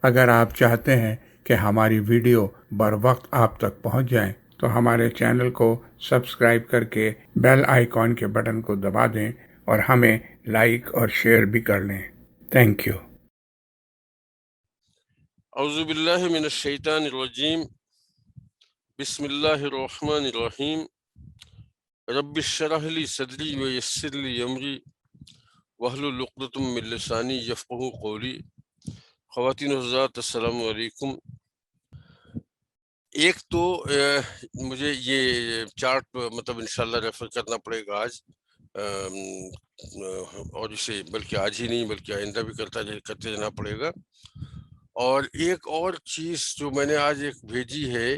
اگر آپ چاہتے ہیں کہ ہماری ویڈیو بر وقت آپ تک پہنچ جائیں تو ہمارے چینل کو سبسکرائب کر کے بیل آئیکن کے بٹن کو دبا دیں اور ہمیں لائک اور شیئر بھی کر لیں۔ Thank you. اعوذ باللہ من الشیطان الرجیم، بسم اللہ الرحمن الرحیم، رب اشرح لی صدری ویسر لی امری واحلل عقدۃ من لسانی یفقہوا قولی۔ خواتین و حضرات السلام علیکم۔ ایک تو مجھے یہ چارٹ مطلب انشاءاللہ ریفر کرنا پڑے گا آج، اور اسے بلکہ آج ہی نہیں بلکہ آئندہ بھی کرتے جانا پڑے گا۔ اور ایک اور چیز جو میں نے آج ایک بھیجی ہے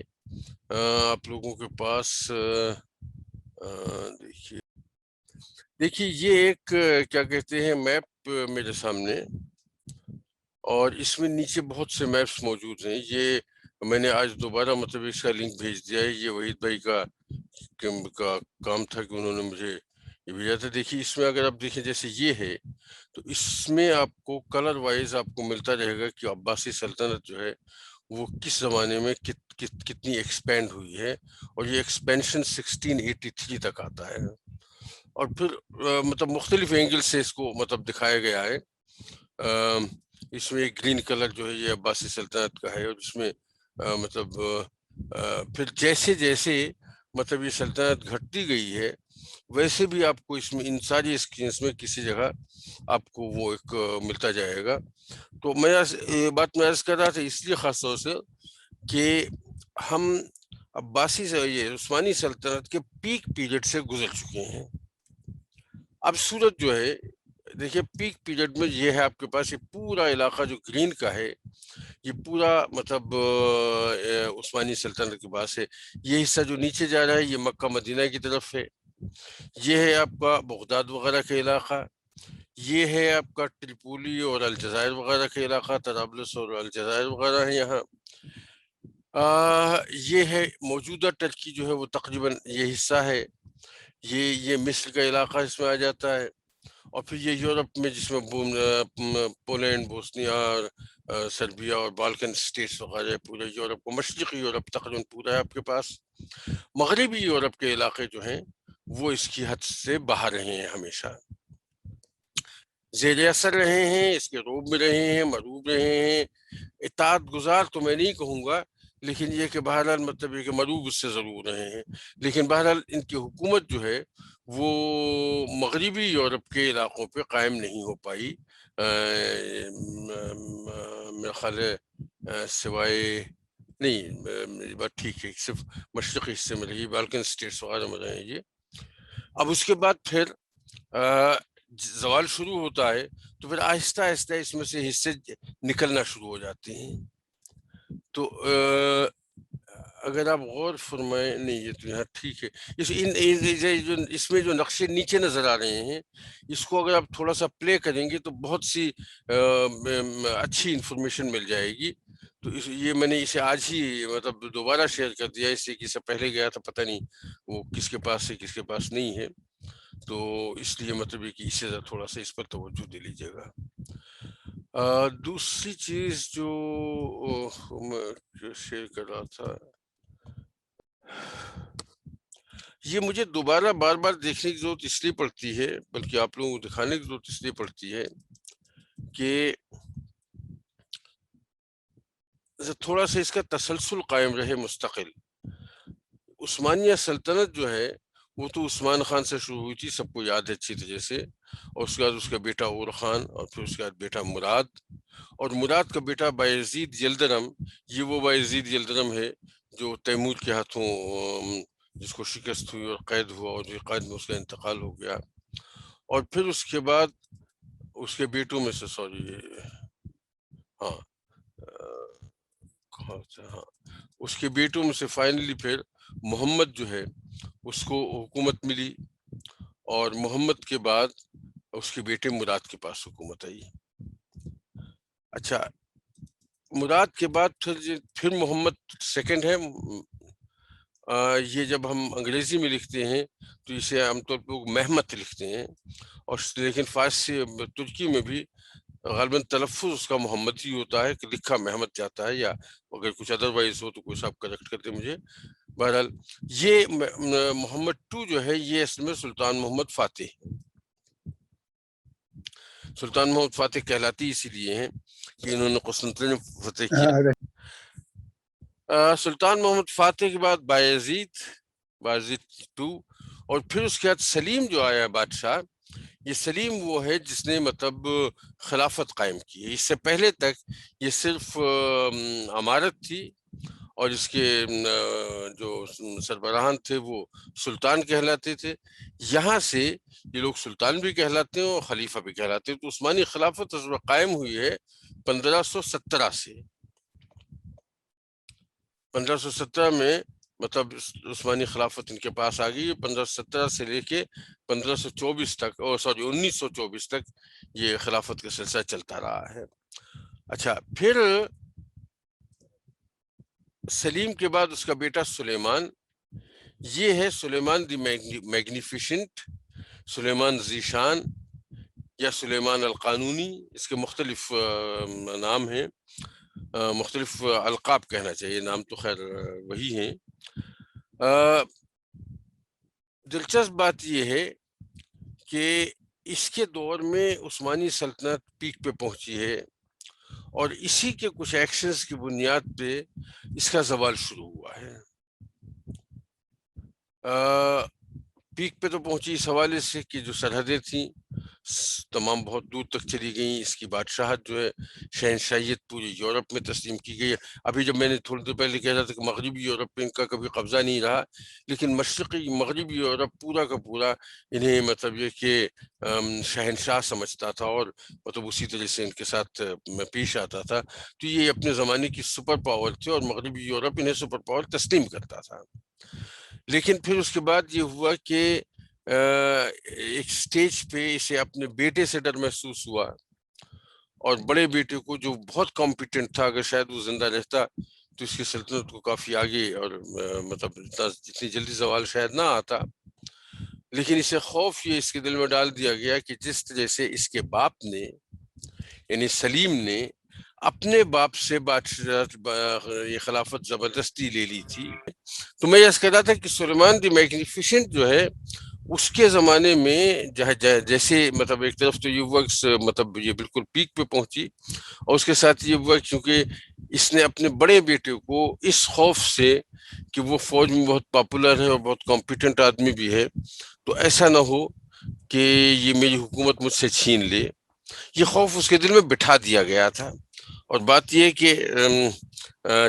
آپ لوگوں کے پاس، دیکھیے یہ ایک کیا کہتے ہیں میپ میرے سامنے، اور اس میں نیچے بہت سے میپس موجود ہیں۔ یہ میں نے آج دوبارہ مطلب اس کا لنک بھیج دیا ہے، یہ وحید بھائی کا کام تھا کہ انہوں نے مجھے یہ بھیجا تھا۔ دیکھیے اس میں اگر آپ دیکھیں جیسے یہ ہے تو اس میں آپ کو کلر وائز آپ کو ملتا رہے گا کہ عباسی سلطنت جو ہے وہ کس زمانے میں کتنی ایکسپینڈ ہوئی ہے، اور یہ ایکسپینشن 1683 تک آتا ہے، اور پھر مطلب مختلف اینگل سے اس کو مطلب دکھایا گیا ہے۔ اس میں ایک گرین کلر جو ہے یہ عباسی سلطنت کا ہے، اور اس میں مطلب پھر جیسے جیسے مطلب یہ سلطنت گھٹتی گئی ہے ویسے بھی آپ کو اس میں ان ساری اسکرینس میں کسی جگہ آپ کو وہ ایک ملتا جائے گا۔ تو میں یہ بات میں عرض کر رہا تھا اس لیے خاص طور سے کہ ہم عباسی سے یہ عثمانی سلطنت کے پیک پیریڈ سے گزر چکے ہیں۔ اب صورت جو ہے دیکھیے پیک پیریڈ میں یہ ہے آپ کے پاس یہ پورا علاقہ جو گرین کا ہے یہ پورا مطلب عثمانی سلطنت کے پاس ہے۔ یہ حصہ جو نیچے جا رہا ہے یہ مکہ مدینہ کی طرف ہے۔ یہ ہے آپ کا بغداد وغیرہ کا علاقہ، یہ ہے آپ کا ٹریپولی اور الجزائر وغیرہ کا علاقہ، طرابلس اور الجزائر وغیرہ ہیں یہاں۔ یہ ہے موجودہ ٹرکی جو ہے وہ تقریباً یہ حصہ ہے، یہ مصر کا علاقہ اس میں آ جاتا ہے، اور پھر یہ یورپ میں جس میں پولینڈ، بوسنیا اور سربیا اور بالکن اسٹیٹس وغیرہ پورے یورپ کو، مشرقی یورپ تقریباً پورا ہے آپ کے پاس۔ مغربی یورپ کے علاقے جو ہیں وہ اس کی حد سے باہر رہے ہیں، ہمیشہ زیر اثر رہے ہیں، اس کے روب میں رہے ہیں، مروب رہے ہیں۔ اطاعت گزار تو میں نہیں کہوں گا، لیکن یہ کہ بہرحال مطلب یہ کہ مروب اس سے ضرور رہے ہیں، لیکن بہرحال ان کی حکومت جو ہے وہ مغربی یورپ کے علاقوں پہ قائم نہیں ہو پائی، میرا خیال ہے سوائے نہیں بات ٹھیک ہے صرف مشرقی حصے میں رہی، بالکن اسٹیٹس وغیرہ میں رہے یہ۔ اب اس کے بعد پھر زوال شروع ہوتا ہے تو پھر آہستہ آہستہ اس میں سے حصے نکلنا شروع ہو جاتے ہیں۔ تو اگر آپ غور فرمائیں، نہیں یہ تو یہاں ٹھیک ہے، اس میں جو نقشے نیچے نظر آ رہے ہیں اس کو اگر آپ تھوڑا سا پلے کریں گے تو بہت سی اچھی انفارمیشن مل جائے گی۔ تو یہ میں نے اسے آج ہی مطلب دوبارہ شیئر کر دیا، اس سے کہ اس سے پہلے گیا تھا پتہ نہیں وہ کس کے پاس ہے کس کے پاس نہیں ہے، تو اس لیے مطلب یہ کہ اس سے تھوڑا سا اس پر توجہ دے لیجیے گا۔ دوسری چیز جو میں شیئر کر رہا تھا، یہ مجھے دوبارہ بار بار دیکھنے کی ضرورت اس لیے پڑتی ہے، بلکہ آپ لوگوں کو دکھانے کی ضرورت اس لیے پڑتی ہے کہ تھوڑا سا اس کا تسلسل قائم رہے مستقل۔ عثمانیہ سلطنت جو ہے وہ تو عثمان خان سے شروع ہوئی تھی، سب کو یاد ہے اچھی طرح سے، اور اس کے بعد اس کا بیٹا اور خان، اور پھر اس کے بعد بیٹا مراد، اور مراد کا بیٹا بایزید یلدرم، یہ وہ بایزید یلدرم ہے جو تیمور کے ہاتھوں جس کو شکست ہوئی اور قید ہوا، اور جو قید میں اس کا انتقال ہو گیا۔ اور پھر اس کے بعد اس کے بیٹوں میں سے ہاں اس کے بیٹوں میں سے فائنلی پھر محمد جو ہے اس کو حکومت ملی، اور محمد کے بعد اس کے بیٹے مراد کے پاس حکومت آئی۔ اچھا، مراد کے بعد پھر محمد سیکنڈ ہے۔ یہ جب ہم انگریزی میں لکھتے ہیں تو اسے عام طور پہ محمد لکھتے ہیں، اور لیکن فارسی ترکی میں بھی غالباً تلفظ اس کا محمد ہی ہوتا ہے کہ لکھا محمد جاتا ہے، یا اگر کچھ ادروائز ہو تو کوئی صاحب کریکٹ کرتے مجھے. بہرحال یہ محمد ٹو جو ہے یہ اصل میں سلطان محمد فاتح. سلطان محمد فاتح کہلاتی اسی لیے ہیں کہ انہوں نے قسطنطنیہ فتح کیا. سلطان محمد فاتح کے بعد بایزید ٹو، اور پھر اس کے بعد سلیم جو آیا بادشاہ. یہ سلیم وہ ہے جس نے مطلب خلافت قائم کی ہے. اس سے پہلے تک یہ صرف امارت تھی، اور اس کے جو سربراہان تھے وہ سلطان کہلاتے تھے. یہاں سے یہ لوگ سلطان بھی کہلاتے ہیں اور خلیفہ بھی کہلاتے ہیں. تو عثمانی خلافت قائم ہوئی ہے 1517 سے. 1517 میں مطلب عثمانی خلافت ان کے پاس آ گئی. 1517 سے لے کے 1524 تک، 1924 تک یہ خلافت کا سلسلہ چلتا رہا ہے. اچھا، پھر سلیم کے بعد اس کا بیٹا سلیمان، یہ ہے سلیمان دی میگنیفیشنٹ، سلیمان ذیشان یا سلیمان القانونی. اس کے مختلف نام ہیں، مختلف القاب کہنا چاہیے، نام تو خیر وہی ہیں. دلچسپ بات یہ ہے کہ اس کے دور میں عثمانی سلطنت پیک پہ پہنچی ہے، اور اسی کے کچھ ایکشنز کی بنیاد پہ اس کا زوال شروع ہوا ہے. پیک پہ تو پہنچی اس حوالے سے کہ جو سرحدیں تھیں تمام بہت دور تک چلی گئیں. اس کی بادشاہت جو ہے، شہنشاہیت پوری یورپ میں تسلیم کی گئی ہے. ابھی جب میں نے تھوڑی دیر پہلے کہہ رہا تھا کہ مغربی یورپ پہ ان کا کبھی قبضہ نہیں رہا، لیکن مشرقی مغربی یورپ پورا کا پورا انہیں مطلب یہ کہ شہنشاہ سمجھتا تھا، اور مطلب اسی طرح سے ان کے ساتھ پیش آتا تھا. تو یہ اپنے زمانے کی سپر پاور تھے، اور مغربی یورپ انہیں سپر پاور تسلیم کرتا تھا. لیکن پھر اس کے بعد یہ ہوا کہ ایک سٹیج پہ اسے اپنے بیٹے سے ڈر محسوس ہوا، اور بڑے بیٹے کو جو بہت کمپیٹنٹ تھا، اگر شاید وہ زندہ رہتا تو اس کی سلطنت کو کافی آگے اور مطلب جتنی جلدی زوال شاید نہ آتا. لیکن اسے خوف یہ اس کے دل میں ڈال دیا گیا کہ جس طرح سے اس کے باپ نے یعنی سلیم نے اپنے باپ سے یہ خلافت زبردستی لے لی تھی. تو میں یہ کہہ رہا تھا کہ سلیمان دی میگنیفیشنٹ جو ہے اس کے زمانے میں جیسے مطلب ایک طرف تو یہ ہوا مطلب یہ بالکل پیک پہ پہنچی، اور اس کے ساتھ یہ ہوا کیونکہ اس نے اپنے بڑے بیٹے کو اس خوف سے کہ وہ فوج میں بہت پاپولر ہے اور بہت کمپیٹنٹ آدمی بھی ہے، تو ایسا نہ ہو کہ یہ میری حکومت مجھ سے چھین لے، یہ خوف اس کے دل میں بٹھا دیا گیا تھا. اور بات یہ کہ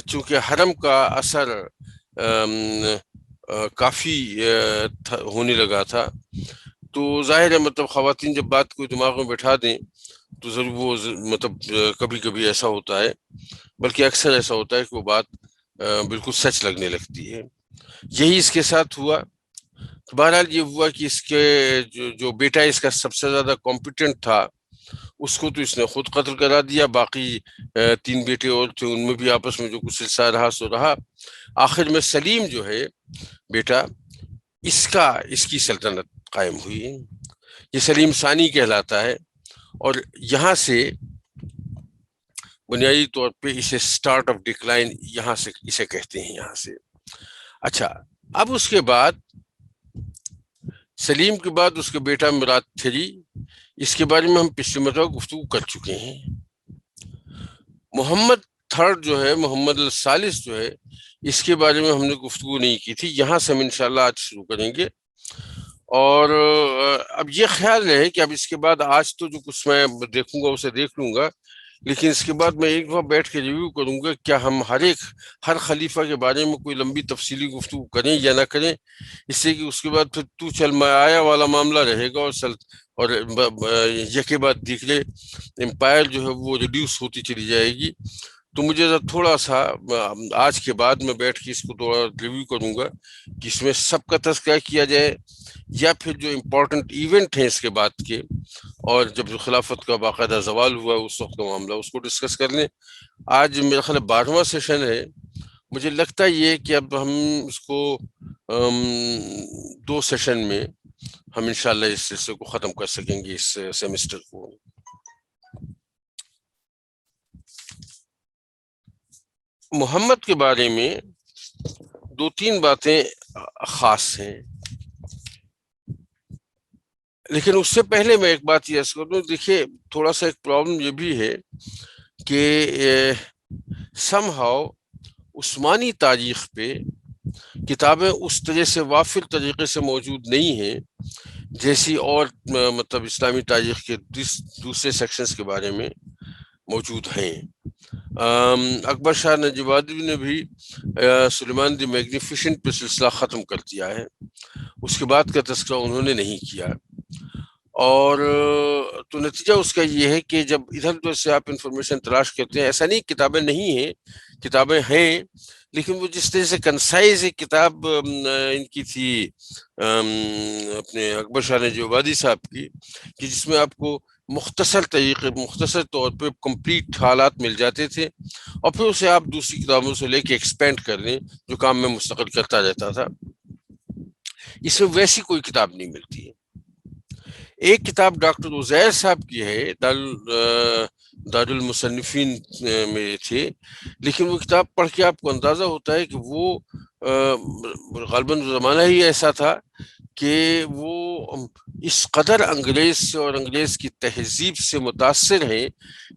چونکہ حرم کا اثر کافی ہونے لگا تھا، تو ظاہر ہے مطلب خواتین جب بات کو دماغ میں بٹھا دیں تو ضرور وہ مطلب کبھی کبھی ایسا ہوتا ہے، بلکہ اکثر ایسا ہوتا ہے کہ وہ بات بالکل سچ لگنے لگتی ہے. یہی اس کے ساتھ ہوا. بہرحال یہ ہوا کہ اس کے جو بیٹا اس کا سب سے زیادہ کمپیٹنٹ تھا اس کو تو اس نے خود قتل کرا دیا. باقی 3 بیٹے اور تھے، ان میں بھی آپس میں جو کچھ سلسلہ رہا سو رہا. آخر میں سلیم جو ہے بیٹا، اس کی سلطنت قائم ہوئی. یہ سلیم ثانی کہلاتا ہے، اور یہاں سے بنیادی طور پہ اسے سٹارٹ آف ڈکلائن یہاں سے اسے کہتے ہیں یہاں سے. اچھا، اب اس کے بعد سلیم کے بعد اس کا بیٹا مراد 3، اس کے بارے میں ہم پچھلے مرتبہ گفتگو کر چکے ہیں. محمد 3 جو ہے، محمد الثالث جو ہے، اس کے بارے میں ہم نے گفتگو نہیں کی تھی. یہاں سے ہم انشاءاللہ آج شروع کریں گے. اور اب یہ خیال رہے کہ اب اس کے بعد آج تو جو کچھ میں دیکھوں گا اسے دیکھ لوں گا، لیکن اس کے بعد میں ایک دفعہ بیٹھ کے ریویو کروں گا کیا ہم ہر خلیفہ کے بارے میں کوئی لمبی تفصیلی گفتگو کریں یا نہ کریں، اس سے کہ اس کے بعد پھر تو چل میں آیا والا معاملہ رہے گا، اور یکے بعد دیکھے امپائر جو ہے وہ ریڈیوس ہوتی چلی جائے گی. تو مجھے تھوڑا سا آج کے بعد میں بیٹھ کے اس کو تھوڑا ریویو کروں گا کہ اس میں سب کا تذکرہ کیا جائے، یا پھر جو امپورٹنٹ ایونٹ ہیں اس کے بعد کے، اور جب جو خلافت کا باقاعدہ زوال ہوا اس وقت کا معاملہ اس کو ڈسکس کر لیں. آج میرا خیال 12واں سیشن ہے. مجھے لگتا یہ کہ اب ہم اس کو 2 سیشن میں ہم انشاءاللہ اس سلسلے کو ختم کر سکیں گے، اس سیمسٹر کو. محمد کے بارے میں دو تین باتیں خاص ہیں، لیکن اس سے پہلے میں ایک بات یہ کر دوں. دیکھیے تھوڑا سا ایک پرابلم یہ بھی ہے کہ سم ہاؤ عثمانی تاریخ پہ کتابیں اس طرح سے وافر طریقے سے موجود نہیں ہیں جیسی اور مطلب اسلامی تاریخ کے دوسرے سیکشنز کے بارے میں موجود ہیں. اکبر شاہ نجیبادی نے بھی سلیمان دی میگنیفیشنٹ پہ سلسلہ ختم کر دیا ہے، اس کے بعد کا تذکرہ انہوں نے نہیں کیا. اور تو نتیجہ اس کا یہ ہے کہ جب ادھر ادھر سے آپ انفارمیشن تلاش کرتے ہیں، ایسا نہیں کتابیں نہیں ہیں، کتابیں ہیں، لیکن وہ جس طرح سے کنسائز ایک کتاب ان کی تھی اپنے اکبر شاہ نجیبادی صاحب کی، کہ جس میں آپ کو مختصر طور پہ کمپلیٹ حالات مل جاتے تھے، اور پھر اسے آپ دوسری کتابوں سے لے کے ایکسپینڈ کر لیں جو کام میں مستقل کرتا رہتا تھا. اس میں ویسی کوئی کتاب نہیں ملتی ہے. ایک کتاب ڈاکٹر عزیر صاحب کی ہے، دارالمصنفین میں تھے، لیکن وہ کتاب پڑھ کے آپ کو اندازہ ہوتا ہے کہ وہ غالباً زمانہ ہی ایسا تھا کہ وہ اس قدر انگریز سے اور انگریز کی تہذیب سے متاثر ہیں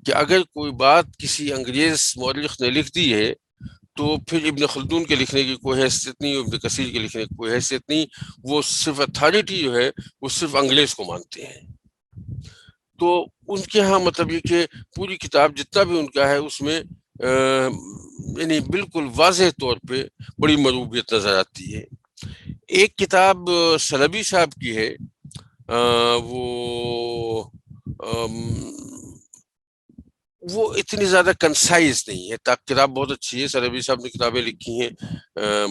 کہ اگر کوئی بات کسی انگریز مورخ نے لکھ دی ہے تو پھر ابن خلدون کے لکھنے کی کوئی حیثیت نہیں، ابن کثیر کے لکھنے کی کوئی حیثیت نہیں. وہ صرف اتھارٹی جو ہے وہ صرف انگریز کو مانتے ہیں. تو ان کے ہاں مطلب یہ کہ پوری کتاب جتنا بھی ان کا ہے اس میں یعنی بالکل واضح طور پہ بڑی مروبیت نظر آتی ہے. ایک کتاب سلبی صاحب کی ہے، وہ اتنی زیادہ کنسائز نہیں ہے. کتاب بہت اچھی ہے، سلبی صاحب نے کتابیں لکھی ہیں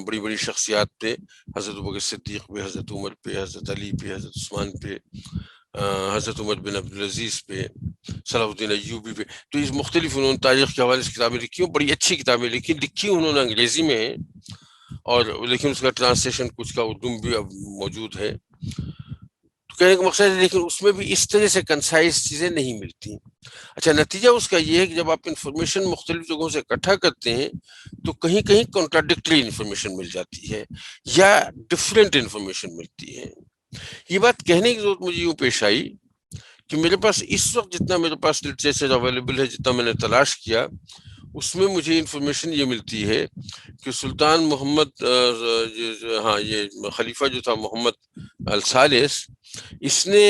بڑی بڑی شخصیات پہ، حضرت ابوبکر صدیق پہ، حضرت عمر پہ، حضرت علی پہ، حضرت عثمان پہ، حضرت عمر بن عبدالعزیز پہ، صلاح الدین ایوبی پہ. تو اس مختلف انہوں نے تاریخ کے حوالے سے کتابیں لکھی ہیں، بڑی اچھی کتابیں لکھی انہوں نے انگریزی میں ہیں، اور لیکن اس کا ٹرانسلیشن کچھ کا اردو میں بھی اب موجود ہے. تو کہنے کا مقصد ہے لیکن اس میں بھی اس طرح سے کنسائز چیزیں نہیں ملتی. اچھا، نتیجہ اس کا یہ ہے کہ جب آپ انفارمیشن مختلف جگہوں سے اکٹھا کرتے ہیں تو کہیں کہیں کنٹراڈکٹری انفارمیشن مل جاتی ہے یا ڈفرینٹ انفارمیشن ملتی ہے. یہ بات کہنے کی ضرورت مجھے یوں پیش آئی کہ میرے پاس اس وقت جتنا میرے پاس لٹریچر اویلیبل ہے، جتنا میں نے تلاش کیا، اس میں مجھے انفارمیشن یہ ملتی ہے کہ سلطان محمد یہ خلیفہ جو تھا محمد الثالث، اس نے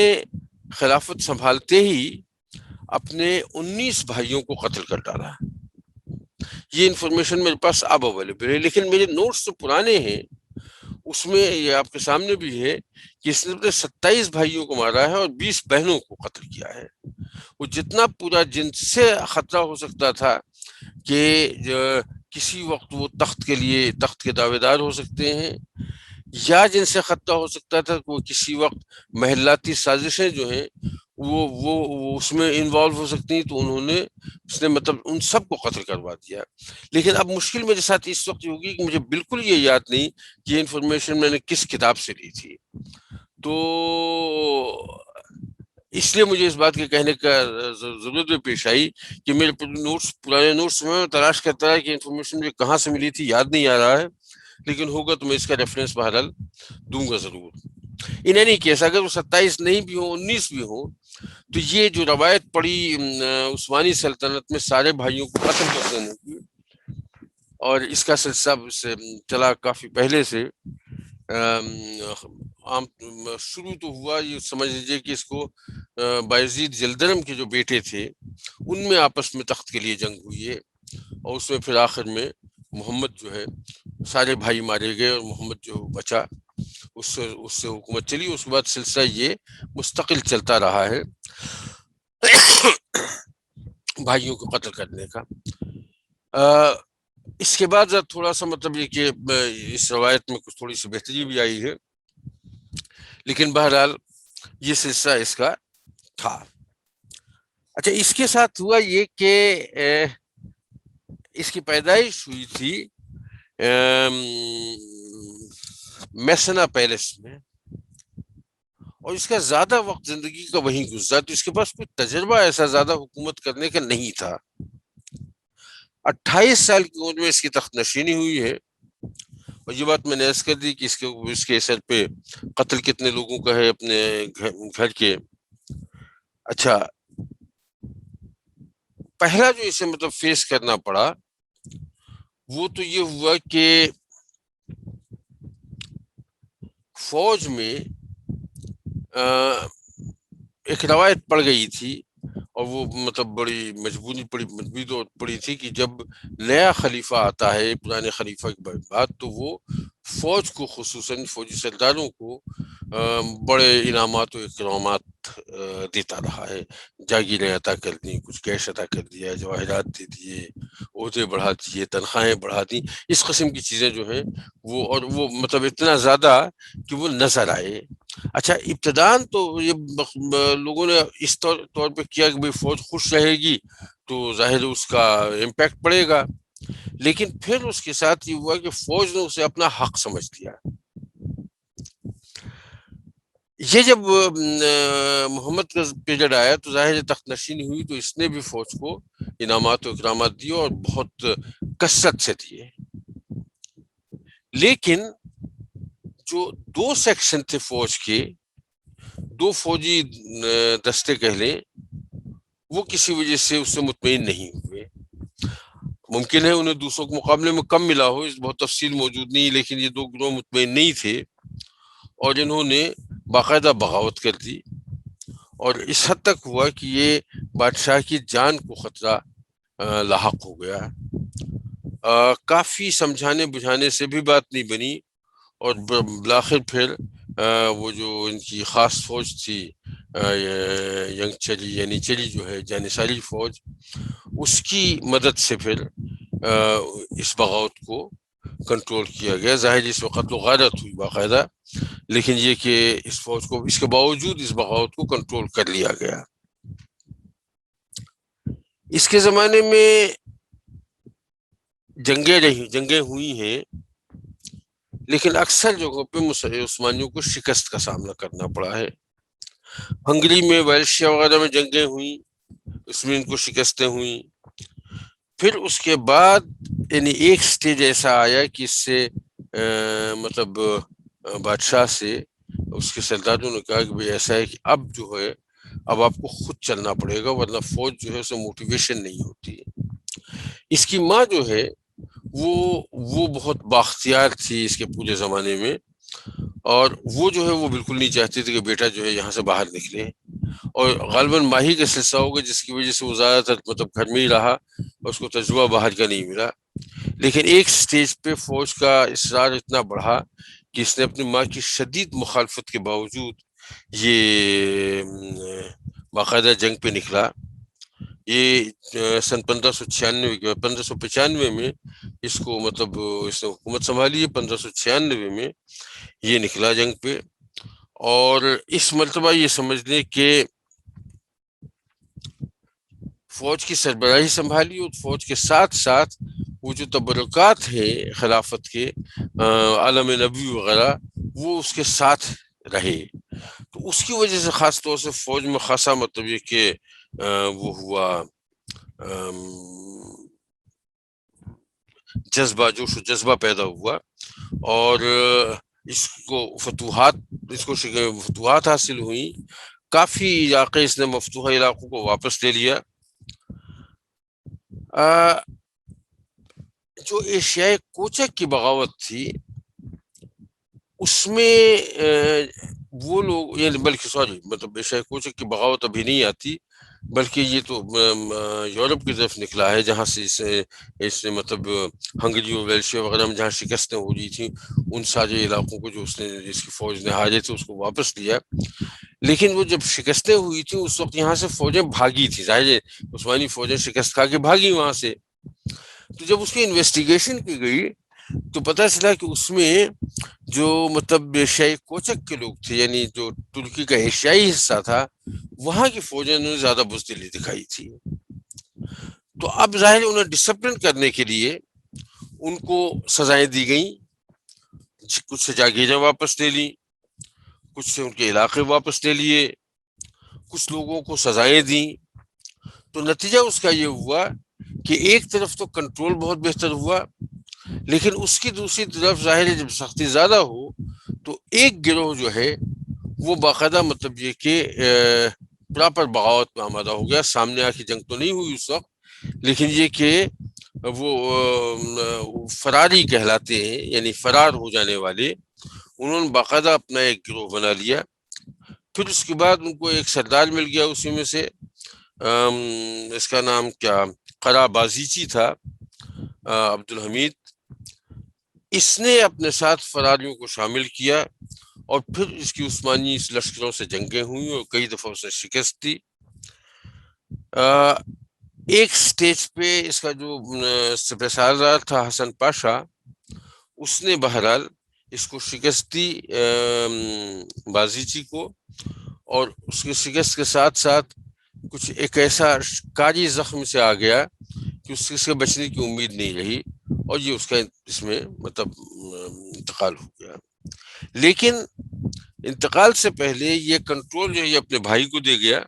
خلافت سنبھالتے ہی اپنے 19 بھائیوں کو قتل کر ڈالا. یہ انفارمیشن میرے پاس اب اویلیبل ہے، لیکن میرے نوٹس جو پرانے ہیں اس میں یہ آپ کے سامنے بھی ہے کہ اس نے 27 بھائیوں کو مارا ہے اور 20 بہنوں کو قتل کیا ہے. وہ جتنا پورا جن سے خطرہ ہو سکتا تھا کہ کسی وقت وہ تخت کے دعوے دار ہو سکتے ہیں، یا جن سے خطرہ ہو سکتا تھا کہ وہ کسی وقت محلاتی سازشیں جو ہیں وہ اس میں انوالو ہو سکتی ہیں، تو اس نے مطلب ان سب کو قتل کروا دیا. لیکن اب مشکل میرے ساتھ اس وقت ہوگی کہ مجھے بالکل یہ یاد نہیں کہ یہ انفارمیشن میں نے کس کتاب سے لی تھی. تو اس لیے مجھے اس بات کے کہنے کا ضرورت بھی پیش آئی کہ میرے پرانے نوٹس میں تلاش کرتا ہے کہ انفارمیشن مجھے کہاں سے ملی تھی، یاد نہیں آ رہا ہے، لیکن ہوگا تو میں اس کا ریفرنس بہرحال دوں گا ضرور. ان اینی کیس اگر وہ 27 نہیں بھی ہوں، 19 بھی ہوں، تو یہ جو روایت پڑی عثمانی سلطنت میں سارے بھائیوں کو قتل کر دینے کی، اور اس کا سلسلہ چلا کافی پہلے سے، شروع تو ہوا، یہ سمجھ لیجیے کہ اس کو بایزید جلدرم کے جو بیٹے تھے ان میں آپس میں تخت کے لیے جنگ ہوئی ہے، اور اس میں پھر آخر میں محمد جو ہے، سارے بھائی مارے گئے اور محمد جو بچا، اس سے حکومت چلی. اس کے بعد سلسلہ یہ مستقل چلتا رہا ہے بھائیوں کو قتل کرنے کا. اس کے بعد تھوڑا سا مطلب یہ کہ اس روایت میں کچھ تھوڑی سی بہتری بھی آئی ہے، لیکن بہرحال یہ سلسلہ اس کا تھا. اچھا، اس کے ساتھ ہوا یہ کہ اس کی پیدائش ہوئی تھی میسنا پیلس میں، اور اس کا زیادہ وقت زندگی کا وہیں گزرا، تو اس کے پاس کوئی تجربہ ایسا زیادہ حکومت کرنے کا نہیں تھا. 28 سال کی عمر میں اس کی تخت نشینی ہوئی ہے، اور یہ بات میں نے عرض کر دی کہ اس کے اثر پہ قتل کتنے لوگوں کا ہے اپنے گھر کے۔ اچھا، پہلا جو اسے مطلب فیس کرنا پڑا وہ تو یہ ہوا کہ فوج میں ایک روایت پڑ گئی تھی، اور وہ مطلب بڑی مجبوری پڑی تھی کہ جب نیا خلیفہ آتا ہے پرانے خلیفہ کے بعد، تو وہ فوج کو خصوصاً فوجی سرداروں کو بڑے انعامات و اکرامات دیتا رہا ہے، جاگیریں عطا کر دیں، کچھ کیش عطا کر دیا، جواہرات دے دیے، عہدے بڑھا دیے، تنخواہیں بڑھا دی، اس قسم کی چیزیں جو ہیں وہ مطلب اتنا زیادہ کہ وہ نظر آئے۔ اچھا، ابتداً تو یہ لوگوں نے اس طور پہ کیا کہ بھئی فوج خوش رہے گی تو ظاہر اس کا امپیکٹ پڑے گا، لیکن پھر اس کے ساتھ یہ ہوا کہ فوج نے اسے اپنا حق سمجھ لیا۔ یہ جب محمد کا پیریڈ آیا تو ظاہر تخت نشینی ہوئی، تو اس نے بھی فوج کو انعامات و اکرامات دیے، اور بہت کثرت سے دیے، لیکن جو دو سیکشن تھے فوج کے، دو فوجی دستے کہہ لیں، وہ کسی وجہ سے اس سے مطمئن نہیں ہوئے۔ ممکن ہے انہیں دوسروں کے مقابلے میں کم ملا ہو، اس بہت تفصیل موجود نہیں، لیکن یہ دو گروہ مطمئن نہیں تھے، اور انہوں نے باقاعدہ بغاوت کر دی، اور اس حد تک ہوا کہ یہ بادشاہ کی جان کو خطرہ لاحق ہو گیا۔ کافی سمجھانے بجھانے سے بھی بات نہیں بنی، اور بالآخر پھر وہ جو ان کی خاص فوج تھی ینگ چلی، یعنی چلی جو ہے جانصاری فوج، اس کی مدد سے پھر اس بغاوت کو کنٹرول کیا گیا۔ ظاہر اس وقت قتل و غارت ہوئی باقاعدہ، لیکن یہ کہ اس فوج کو اس کے باوجود اس بغاوت کو کنٹرول کر لیا گیا۔ اس کے زمانے میں جنگیں ہوئی ہیں، لیکن اکثر جگہوں پہ عثمانیوں کو شکست کا سامنا کرنا پڑا ہے۔ ہنگری میں، ویلشیا وغیرہ میں جنگیں ہوئیں، اس میں ان کو شکستیں ہوئیں۔ پھر اس کے بعد یعنی ایک سٹیج ایسا آیا کہ اس سے مطلب بادشاہ سے اس کے سرداروں نے کہا کہ بھئی ایسا ہے کہ اب جو ہے اب آپ کو خود چلنا پڑے گا، ورنہ فوج جو ہے اسے موٹیویشن نہیں ہوتی۔ اس کی ماں جو ہے وہ بہت بااختیار تھی اس کے پورے زمانے میں، اور وہ جو ہے وہ بالکل نہیں چاہتی تھی کہ بیٹا جو ہے یہاں سے باہر نکلے، اور غالباً ماہی کا سلسلہ ہوگا جس کی وجہ سے وہ زیادہ تر مطلب گھر میں ہی رہا، اور اس کو تجربہ باہر کا نہیں ملا۔ لیکن ایک سٹیج پہ فوج کا اصرار اتنا بڑھا کہ اس نے اپنی ماں کی شدید مخالفت کے باوجود یہ باقاعدہ جنگ پہ نکلا۔ یہ سن 1595 میں اس کو مطلب اس نے حکومت سنبھالی ہے، 1596 میں یہ نکلا جنگ پہ، اور اس مرتبہ یہ سمجھ لیں کہ فوج کی سربراہی سنبھالی، اور فوج کے ساتھ ساتھ وہ جو تبرکات ہیں خلافت کے، عالم نبی وغیرہ، وہ اس کے ساتھ رہے۔ تو اس کی وجہ سے خاص طور سے فوج میں خاصا مطلب یہ کہ وہ ہوا جذبہ، جوش و جذبہ پیدا ہوا، اور اس کو فتوحات حاصل ہوئیں۔ کافی علاقے اس نے مفتوحہ علاقوں کو واپس لے لیا۔ جو ایشیائی کوچک کی بغاوت تھی اس میں وہ لوگ یعنی مطلب ایشیائی کوچک کی بغاوت ابھی نہیں آتی، بلکہ یہ تو یورپ کی طرف نکلا ہے، جہاں سے اس نے مطلب ہنگری اور ویلشیا وغیرہ میں جہاں شکستیں ہو رہی تھیں، ان سارے علاقوں کو جو اس کی فوج نے ہارے تھے اس کو واپس لیا۔ لیکن وہ جب شکستیں ہوئی تھیں اس وقت یہاں سے فوجیں بھاگی تھی، ظاہر عثمانی فوجیں شکست کھا کے بھاگی وہاں سے۔ تو جب اس کی انویسٹیگیشن کی گئی تو پتہ چلا کہ اس میں جو مطلب ایشیائی کوچک کے لوگ تھے، یعنی جو ترکی کا ایشیائی حصہ تھا، وہاں کی فوجیں نے زیادہ بزدلی دکھائی تھی۔ تو اب ظاہر انہیں ڈسپلن کرنے کے لیے ان کو سزائیں دی گئیں، کچھ سے جاگیریں واپس لے لیں، کچھ سے ان کے علاقے واپس لے لیے، کچھ لوگوں کو سزائیں دیں۔ تو نتیجہ اس کا یہ ہوا کہ ایک طرف تو کنٹرول بہت بہتر ہوا، لیکن اس کی دوسری طرف ظاہر ہے جب سختی زیادہ ہو تو ایک گروہ جو ہے وہ باقاعدہ مطلب یہ کہ پراپر بغاوت میں آمادہ ہو گیا. سامنے آ کے جنگ تو نہیں ہوئی اس وقت، لیکن یہ کہ وہ فراری کہلاتے ہیں، یعنی فرار ہو جانے والے، انہوں نے باقاعدہ اپنا ایک گروہ بنا لیا. پھر اس کے بعد ان کو ایک سردار مل گیا اسی میں سے، اس کا نام کیا قرا بازیچی تھا، عبد الحمید. اس نے اپنے ساتھ فراریوں کو شامل کیا اور پھر اس کی عثمانی لشکروں سے جنگیں ہوئیں اور کئی دفعہ اسے شکست دی. ایک سٹیج پہ اس کا جو سپہ سالار تھا حسن پاشا، اس نے بہرحال اس کو شکست دی بازیچی کو، اور اس کی شکست کے ساتھ ساتھ کچھ ایک ایسا کاری زخم سے آ گیا کہ اس سے بچنے کی امید نہیں رہی، اور یہ اس کا اس میں مطلب انتقال ہو گیا. لیکن انتقال سے پہلے یہ کنٹرول جو ہے اپنے بھائی کو دے گیا،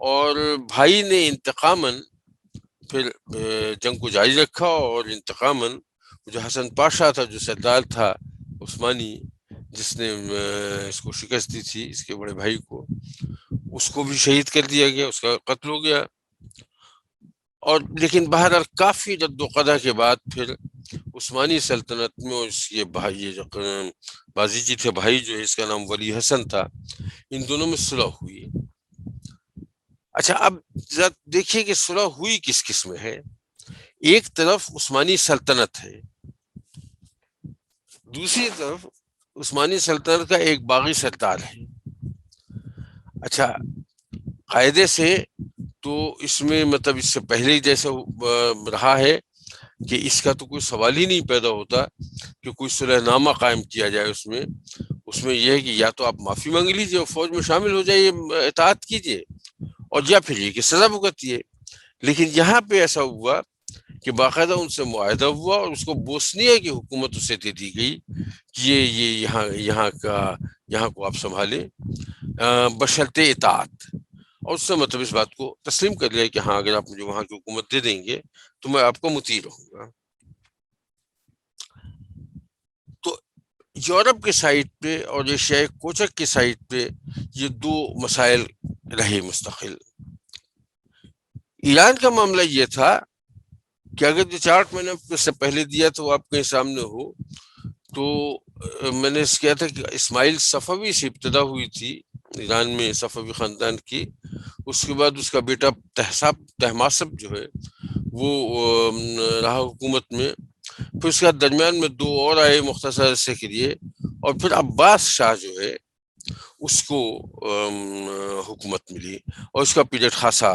اور بھائی نے انتقاماً پھر جنگ کو جاری رکھا، اور انتقاماً جو حسن پاشا تھا، جو سردار تھا عثمانی جس نے اس کو شکست دی تھی، اس کے بڑے بھائی کو، اس کو بھی شہید کر دیا گیا، اس کا قتل ہو گیا. اور لیکن بہرحال کافی جد و قدع کے بعد پھر عثمانی سلطنت میں یہ بھائی جو بازیچی تھے بھائی، جو ہے اس کا نام ولی حسن تھا، ان دونوں میں صلح ہوئی. اچھا، اب ذرا دیکھیے کہ صلح ہوئی کس کس میں ہے. ایک طرف عثمانی سلطنت ہے، دوسری طرف عثمانی سلطنت کا ایک باغی سردار ہے. اچھا، قاعدے سے تو اس میں مطلب اس سے پہلے ہی جیسا رہا ہے کہ اس کا تو کوئی سوال ہی نہیں پیدا ہوتا کہ کوئی صلح نامہ قائم کیا جائے. اس میں یہ ہے کہ یا تو آپ معافی مانگ لیجیے اور فوج میں شامل ہو جائیے، اطاعت کیجیے، اور یا پھر یہ کہ سزا بھگتیے. لیکن یہاں پہ ایسا ہوا کہ باقاعدہ ان سے معاہدہ ہوا، اور اس کو بوسنیا کی حکومت اسے دے دی گئی کہ یہ یہاں کو آپ سنبھالیں بشرط اطاعت. اور اس سے مطلب اس بات کو تسلیم کر لیا کہ ہاں، اگر آپ مجھے وہاں کی حکومت دے دیں گے تو میں آپ کو مطیع رہوں گا. تو یورپ کے سائٹ پہ اور ایشیائی کوچک کے سائٹ پہ یہ دو مسائل رہے مستقل. ایران کا معاملہ یہ تھا کہ اگر جو چارٹ میں نے اس سے پہلے دیا تو وہ آپ کے سامنے ہو، تو میں نے اس کیا تھا کہ اسماعیل صفوی سے ابتدا ہوئی تھی ایران میں، صفوی خاندان کی. اس کے بعد اس کا بیٹا طہماسپ جو ہے وہ رہا حکومت میں. پھر اس کے بعد درمیان میں دو اور آئے مختصر عرصے کے لیے، اور پھر عباس شاہ جو ہے اس کو حکومت ملی، اور اس کا پیریڈ خاصا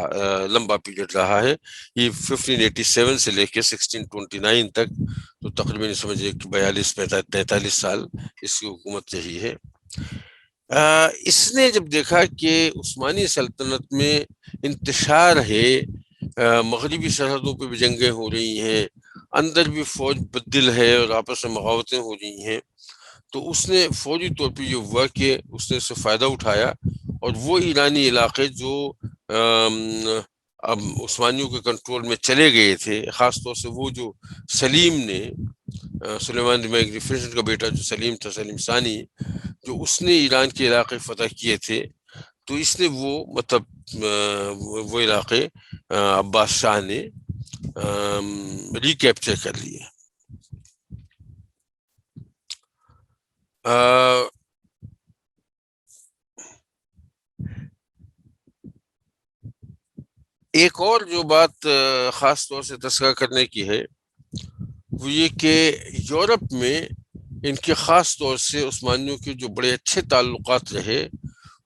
لمبا پیریڈ رہا ہے. یہ 1587 سے لے کے 1629 تک، تو تقریباً سمجھے 42-43 سال اس کی حکومت رہی ہے. اس نے جب دیکھا کہ عثمانی سلطنت میں انتشار ہے، مغربی سرحدوں پہ بھی جنگیں ہو رہی ہیں، اندر بھی فوج بدل ہے اور آپس میں بغاوتیں ہو رہی ہیں، تو اس نے فوری طور پہ یہ ہوا کہ اس نے اس سے فائدہ اٹھایا، اور وہ ایرانی علاقے جو اب عثمانیوں کے کنٹرول میں چلے گئے تھے، خاص طور سے وہ جو سلیم نے، سلیمان دی میگنیفیسنٹ کا بیٹا جو سلیم تھا، سلیم ثانی، جو اس نے ایران کے علاقے فتح کیے تھے، تو اس نے وہ مطلب وہ علاقے عباس شاہ نے ریکیپچر کر لیے. ایک اور جو بات خاص طور سے تذکرہ کرنے کی ہے وہ یہ کہ یورپ میں ان کے خاص طور سے عثمانیوں کے جو بڑے اچھے تعلقات رہے،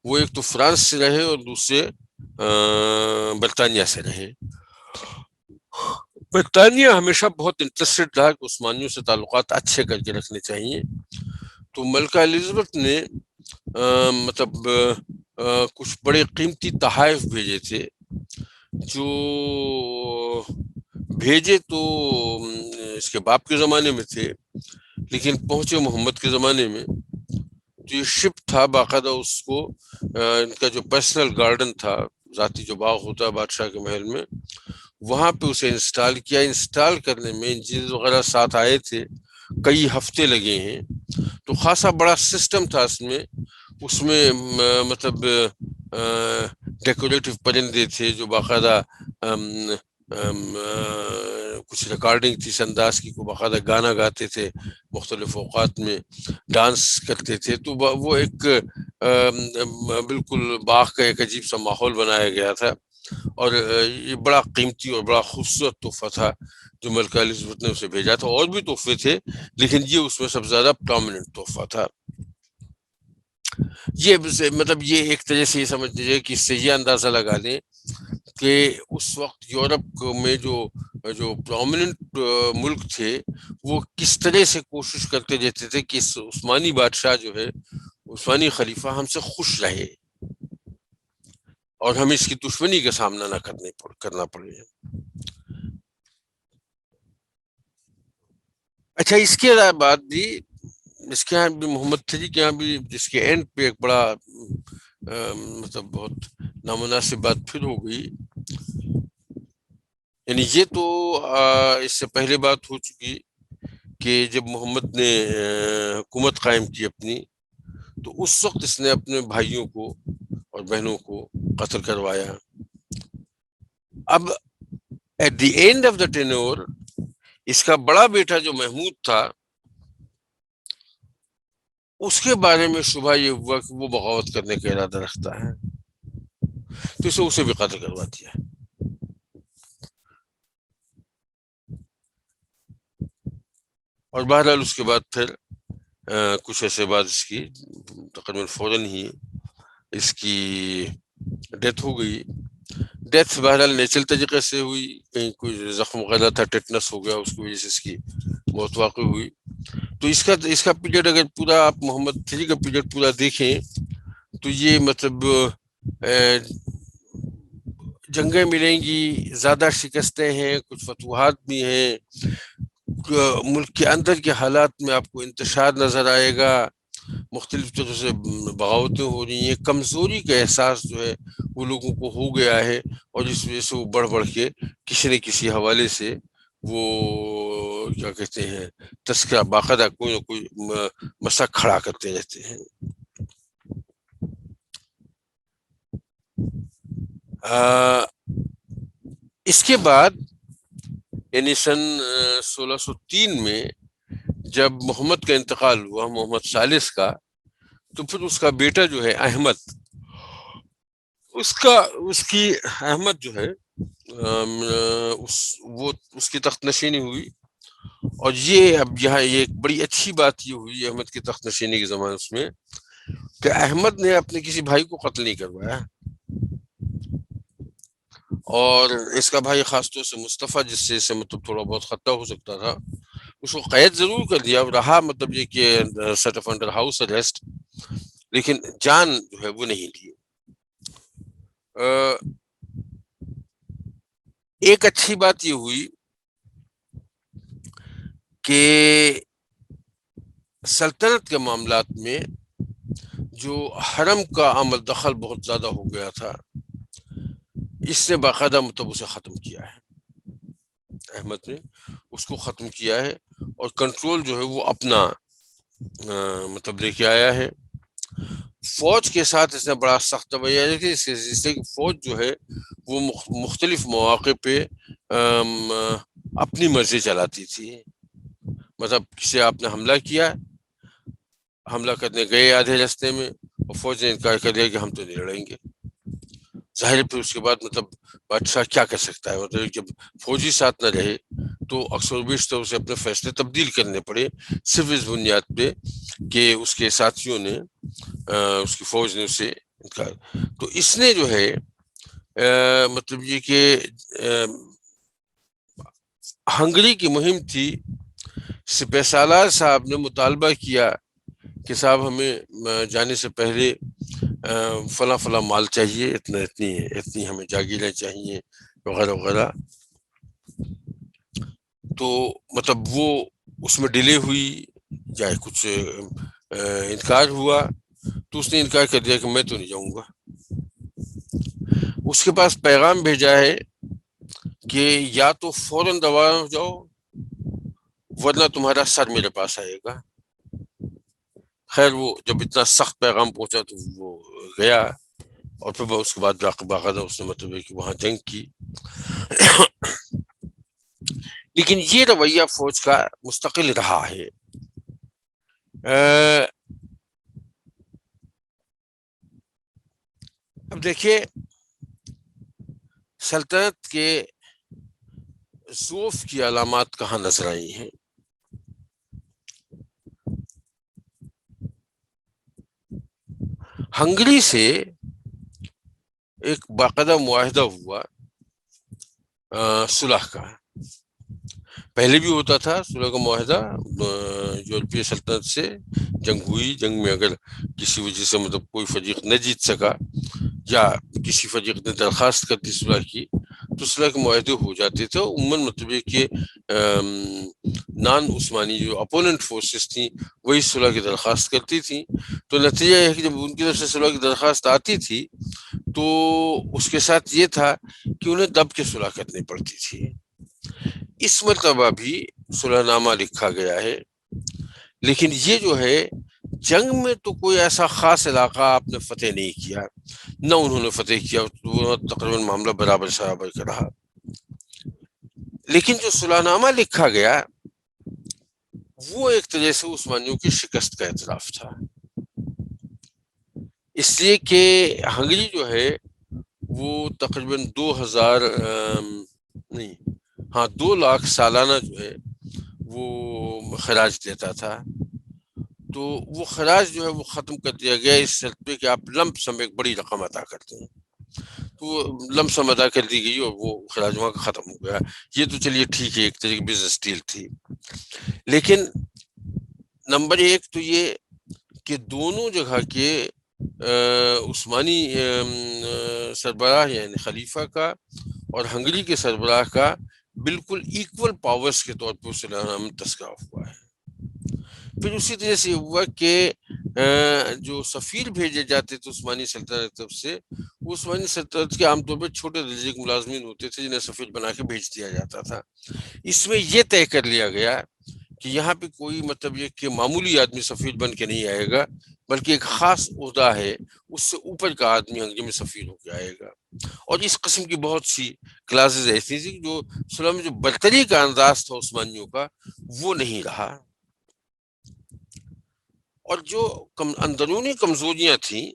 وہ ایک تو فرانس سے رہے اور دوسرے برطانیہ سے رہے. برطانیہ ہمیشہ بہت انٹرسٹڈ رہا کہ عثمانیوں سے تعلقات اچھے کر کے رکھنے چاہیے. تو ملکہ الزبتھ نے مطلب کچھ بڑے قیمتی تحائف بھیجے تھے، جو بھیجے تو اس کے باپ کے زمانے میں تھے، لیکن پہنچے محمد کے زمانے میں. تو یہ شپ تھا باقاعدہ، اس کو ان کا جو پرسنل گارڈن تھا، ذاتی جو باغ ہوتا ہے بادشاہ کے محل میں، وہاں پہ اسے انسٹال کیا. انسٹال کرنے میں انجینئر وغیرہ ساتھ آئے تھے, کئی ہفتے لگے ہیں. تو خاصا بڑا سسٹم تھا اس میں مطلب ڈیکوریٹو پرندے تھے جو باقاعدہ کچھ ریکارڈنگ تھی اس انداز کی, کو باقاعدہ گانا گاتے تھے, مختلف اوقات میں ڈانس کرتے تھے. تو وہ ایک بالکل باغ کا ایک عجیب سا ماحول بنایا گیا تھا, اور یہ بڑا قیمتی اور بڑا خوبصورت تحفہ تھا جو ملکہ الزبتھ نے اسے بھیجا تھا. اور بھی تحفے تھے لیکن یہ اس میں سب سے زیادہ پرومیننٹ تحفہ تھا. یہ مطلب یہ ایک طرح سے یہ سمجھ لیجیے کہ اس سے یہ اندازہ لگا لیں کہ اس وقت یورپ میں جو پرومیننٹ ملک تھے وہ کس طرح سے کوشش کرتے رہتے تھے کہ عثمانی بادشاہ جو ہے, عثمانی خلیفہ ہم سے خوش رہے اور ہمیں اس کی دشمنی کا سامنا نہ کرنا پڑے. اچھا, اس کے بعد بھی اس کے یہاں بھی محمد تھری کے یہاں بھی جس کے اینڈ پہ ایک بڑا مطلب بہت نامناسب بات پھر ہو گئی. یعنی یہ تو اس سے پہلے بات ہو چکی کہ جب محمد نے حکومت قائم کی اپنی, تو اس وقت اس نے اپنے بھائیوں کو اور بہنوں کو قتل کروایا. اب at the end of the tenure اس کا بڑا بیٹا جو محمود تھا, اس کے بارے میں شبہ یہ ہوا کہ وہ بغاوت کرنے کا ارادہ رکھتا ہے, تو اسے بھی قتل کروا دیا. اور بہرحال اس کے بعد پھر کچھ ایسے بعد اس کی تقریباً فوراً ہی اس کی ڈیتھ ہو گئی. ڈیتھ بہرحال نیچرل طریقے سے ہوئی, کہیں کوئی زخم وغیرہ تھا, ٹیٹنس ہو گیا, اس کی وجہ سے اس کی موت واقع ہوئی. تو اس کا پیریڈ اگر پورا آپ محمد تھری کا پیریڈ پورا دیکھیں تو یہ مطلب جنگیں ملیں گی, زیادہ شکستیں ہیں, کچھ فتوحات بھی ہیں, ملک کے اندر کے حالات میں آپ کو انتشار نظر آئے گا, مختلف طرح سے بغاوتیں ہو رہی ہیں, کمزوری کا احساس جو ہے وہ لوگوں کو ہو گیا ہے, اور اس وجہ سے وہ بڑھ کے کسی نہ کسی حوالے سے وہ کیا کہتے ہیں تذکرہ باقاعدہ کوئی نہ کوئی مسئلہ کھڑا کرتے رہتے ہیں. اس کے بعد یعنی سن 1603 میں جب محمد کا انتقال ہوا, محمد ثالث کا, تو پھر اس کا بیٹا جو ہے احمد, اس کی احمد جو ہے اس کی تخت نشینی ہوئی. اور یہ اب یہاں یہ ایک بڑی اچھی بات یہ ہوئی احمد کی تخت نشینی کے زمانے اس میں کہ احمد نے اپنے کسی بھائی کو قتل نہیں کروایا, اور اس کا بھائی خاص طور سے مصطفیٰ, جس سے اسے مطلب تھوڑا بہت خطرہ ہو سکتا تھا, اس کو قید ضرور کر دیا, رہا مطلب یہ کہ set off under house arrest, لیکن جان جو ہے وہ نہیں لی. ایک اچھی بات یہ ہوئی کہ سلطنت کے معاملات میں جو حرم کا عمل دخل بہت زیادہ ہو گیا تھا, اس نے باقاعدہ مطلب اسے ختم کیا ہے, احمد نے اس کو ختم کیا ہے, اور کنٹرول جو ہے وہ اپنا مطلب لے کے آیا ہے. فوج کے ساتھ اس نے بڑا سخت رویہ رکھا, اس سے فوج جو ہے وہ مختلف مواقع پہ اپنی مرضی چلاتی تھی. مطلب کسی آپ نے حملہ کیا, حملہ کرنے گئے آدھے راستے میں, اور فوج نے انکار کر دیا کہ ہم تو نہیں لڑیں گے. ظاہر پھر اس کے بعد مطلب بادشاہ کیا کر سکتا ہے, مطلب جب فوجی ساتھ نہ رہے تو اکثر بیشتر اسے اپنے فیصلے تبدیل کرنے پڑے, صرف اس بنیاد پہ کہ اس کے ساتھیوں نے اس کی فوج نے اسے انکار. تو اس نے جو ہے مطلب یہ کہ ہنگری کی مہم تھی, سپہ سالار صاحب نے مطالبہ کیا کہ صاحب ہمیں جانے سے پہلے فلاں فلاں مال چاہیے, اتنی ہمیں جاگیریں چاہیے وغیرہ وغیرہ. تو مطلب وہ اس میں ڈیلے ہوئی یا کچھ انکار ہوا, تو اس نے انکار کر دیا کہ میں تو نہیں جاؤں گا. اس کے پاس پیغام بھیجا ہے کہ یا تو فوراً روانہ ہو جاؤ ورنہ تمہارا سر میرے پاس آئے گا. خیر وہ جب اتنا سخت پیغام پہنچا تو وہ گیا، اور پھر اس کے بعد باقاعدہ اس نے مطلب ہے کہ وہاں جنگ کی. لیکن یہ رویہ فوج کا مستقل رہا ہے. اب دیکھیے سلطنت کے ضعف کی علامات کہاں نظر آئی ہیں. ہنگری سے ایک باقاعدہ معاہدہ ہوا صلح کا. پہلے بھی ہوتا تھا صلح کا معاہدہ، یورپی سلطنت سے جنگ ہوئی، جنگ میں اگر کسی وجہ سے مطلب کوئی فریق نہ جیت سکا یا کسی فریق نے درخواست کر دی صلح کی تو صلح کے معاہدے ہو جاتے تھے. عموماً مطلب یہ کہ نان عثمانی جو اپوننٹ فورسز تھیں وہی صلح کی درخواست کرتی تھیں. تو نتیجہ یہ ہے کہ جب ان کی طرف سے صلح کی درخواست آتی تھی تو اس کے ساتھ یہ تھا کہ انہیں دب کے صلح کرنی پڑتی تھی. اس مرتبہ بھی صلح نامہ لکھا گیا ہے، لیکن یہ جو ہے جنگ میں تو کوئی ایسا خاص علاقہ آپ نے فتح نہیں کیا، نہ انہوں نے فتح کیا، وہ تقریباً معاملہ برابر برابر کا رہا. لیکن جو صلح نامہ لکھا گیا وہ ایک طرح سے عثمانیوں کی شکست کا اعتراف تھا، اس لیے کہ ہنگری جو ہے وہ تقریباً 2 لاکھ سالانہ جو ہے وہ خراج دیتا تھا. تو وہ خراج جو ہے وہ ختم کر دیا گیا اس شرط پہ کہ آپ لمپ سم ایک بڑی رقم ادا کرتے ہیں. تو وہ لمپ سم ادا کر دی گئی اور وہ خراج وہاں کا ختم ہو گیا. یہ تو چلیے ٹھیک ہے، ایک طرح کی بزنس ڈیل تھی. لیکن نمبر ایک تو یہ کہ دونوں جگہ کے عثمانی سربراہ یعنی خلیفہ کا اور ہنگری کے سربراہ کا بالکل ایکول پاورز کے طور پر صلح نامہ تذکرہ ہوا ہے. پھر اسی طرح سے ہوا کہ جو سفیر بھیجے جاتے تھے عثمانی سلطنت طرف سے، وہ عثمانی سلطنت کے عام طور پر چھوٹے درجے کے ملازمین ہوتے تھے جنہیں سفیر بنا کے بھیج دیا جاتا تھا. اس میں یہ طے کر لیا گیا کہ یہاں پہ کوئی مطلب یہ کہ معمولی آدمی سفیر بن کے نہیں آئے گا، بلکہ ایک خاص عہدہ ہے اس سے اوپر کا آدمی ہنگری میں سفیر ہو کے آئے گا. اور اس قسم کی بہت سی کلاسز ایسی تھی جو صلح میں جو برتری کا انداز تھا عثمانیوں کا وہ نہیں رہا. اور جو اندرونی کمزوریاں تھیں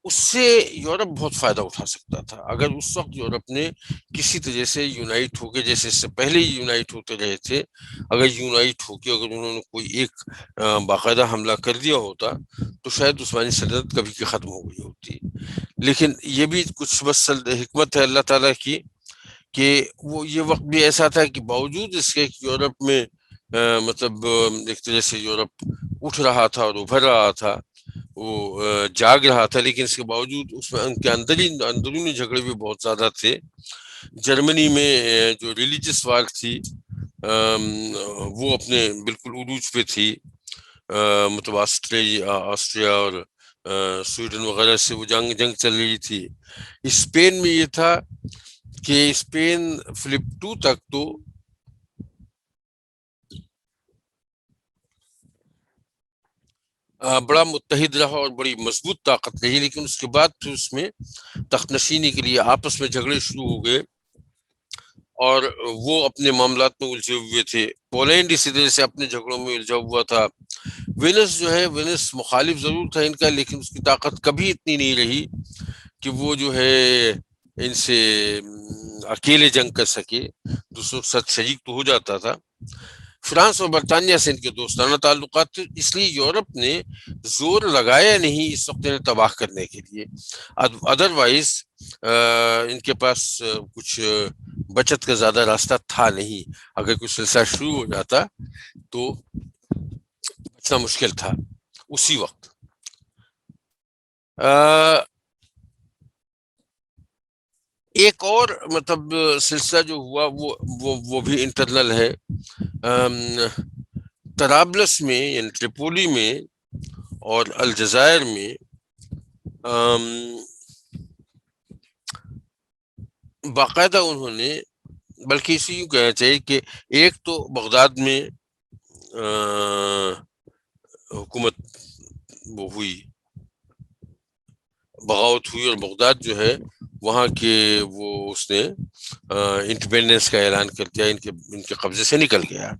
اس سے یورپ بہت فائدہ اٹھا سکتا تھا. اگر اس وقت یورپ نے کسی طرح سے یونائٹ ہو کے، جیسے اس سے پہلے ہی یونائٹ ہوتے رہے تھے، اگر یونائٹ ہو کے اگر انہوں نے کوئی ایک باقاعدہ حملہ کر دیا ہوتا تو شاید عثمانی سلطنت کبھی کی ختم ہو گئی ہوتی. لیکن یہ بھی کچھ بس حکمت ہے اللہ تعالیٰ کی کہ وہ یہ وقت بھی ایسا تھا کہ باوجود اس کے یورپ میں مطلب ایک طرح سے یورپ اٹھ رہا تھا اور ابھر رہا تھا، وہ جاگ رہا تھا، لیکن اس کے باوجود اس میں ان کے اندرونی جھگڑے بھی بہت زیادہ تھے. جرمنی میں جو ریلیجس وار تھی وہ اپنے بالکل عروج پہ تھی. مطلب آسٹریا اور سویڈن وغیرہ سے وہ جنگ چل رہی تھی. اسپین میں یہ تھا کہ اسپین فلپ 2 تک تو بڑا متحد رہا اور بڑی مضبوط طاقت رہی، لیکن اس کے بعد پھر اس میں تخت نشینی کے لیے آپس میں جھگڑے شروع ہو گئے اور وہ اپنے معاملات میں الجھے ہوئے تھے. پولینڈ اسی طرح سے اپنے جھگڑوں میں الجھا ہوا تھا. وینس جو ہے وینس مخالف ضرور تھا ان کا، لیکن اس کی طاقت کبھی اتنی نہیں رہی کہ وہ جو ہے ان سے اکیلے جنگ کر سکے، دوسروں کے ساتھ شریک تو ہو جاتا تھا. فرانس اور برطانیہ سے ان کے دوستانہ تعلقات تھے، اس لیے یورپ نے زور لگایا نہیں اس وقت انہیں تباہ کرنے کے لیے. ادروائز ان کے پاس کچھ بچت کا زیادہ راستہ تھا نہیں. اگر کوئی سلسلہ شروع ہو جاتا تو بچنا مشکل تھا اسی وقت. ایک اور مطلب سلسلہ جو ہوا وہ بھی انٹرنل ہے. طرابلس میں یعنی ٹریپولی میں اور الجزائر میں باقاعدہ انہوں نے، بلکہ اسی یوں کہنا چاہیے کہ ایک تو بغداد میں حکومت وہ ہوئی، بغاوت ہوئی، اور بغداد جو ہے وہاں کے وہ اس نے انڈیپینڈنس کا اعلان کر دیا، ان کے قبضے سے نکل گیا۔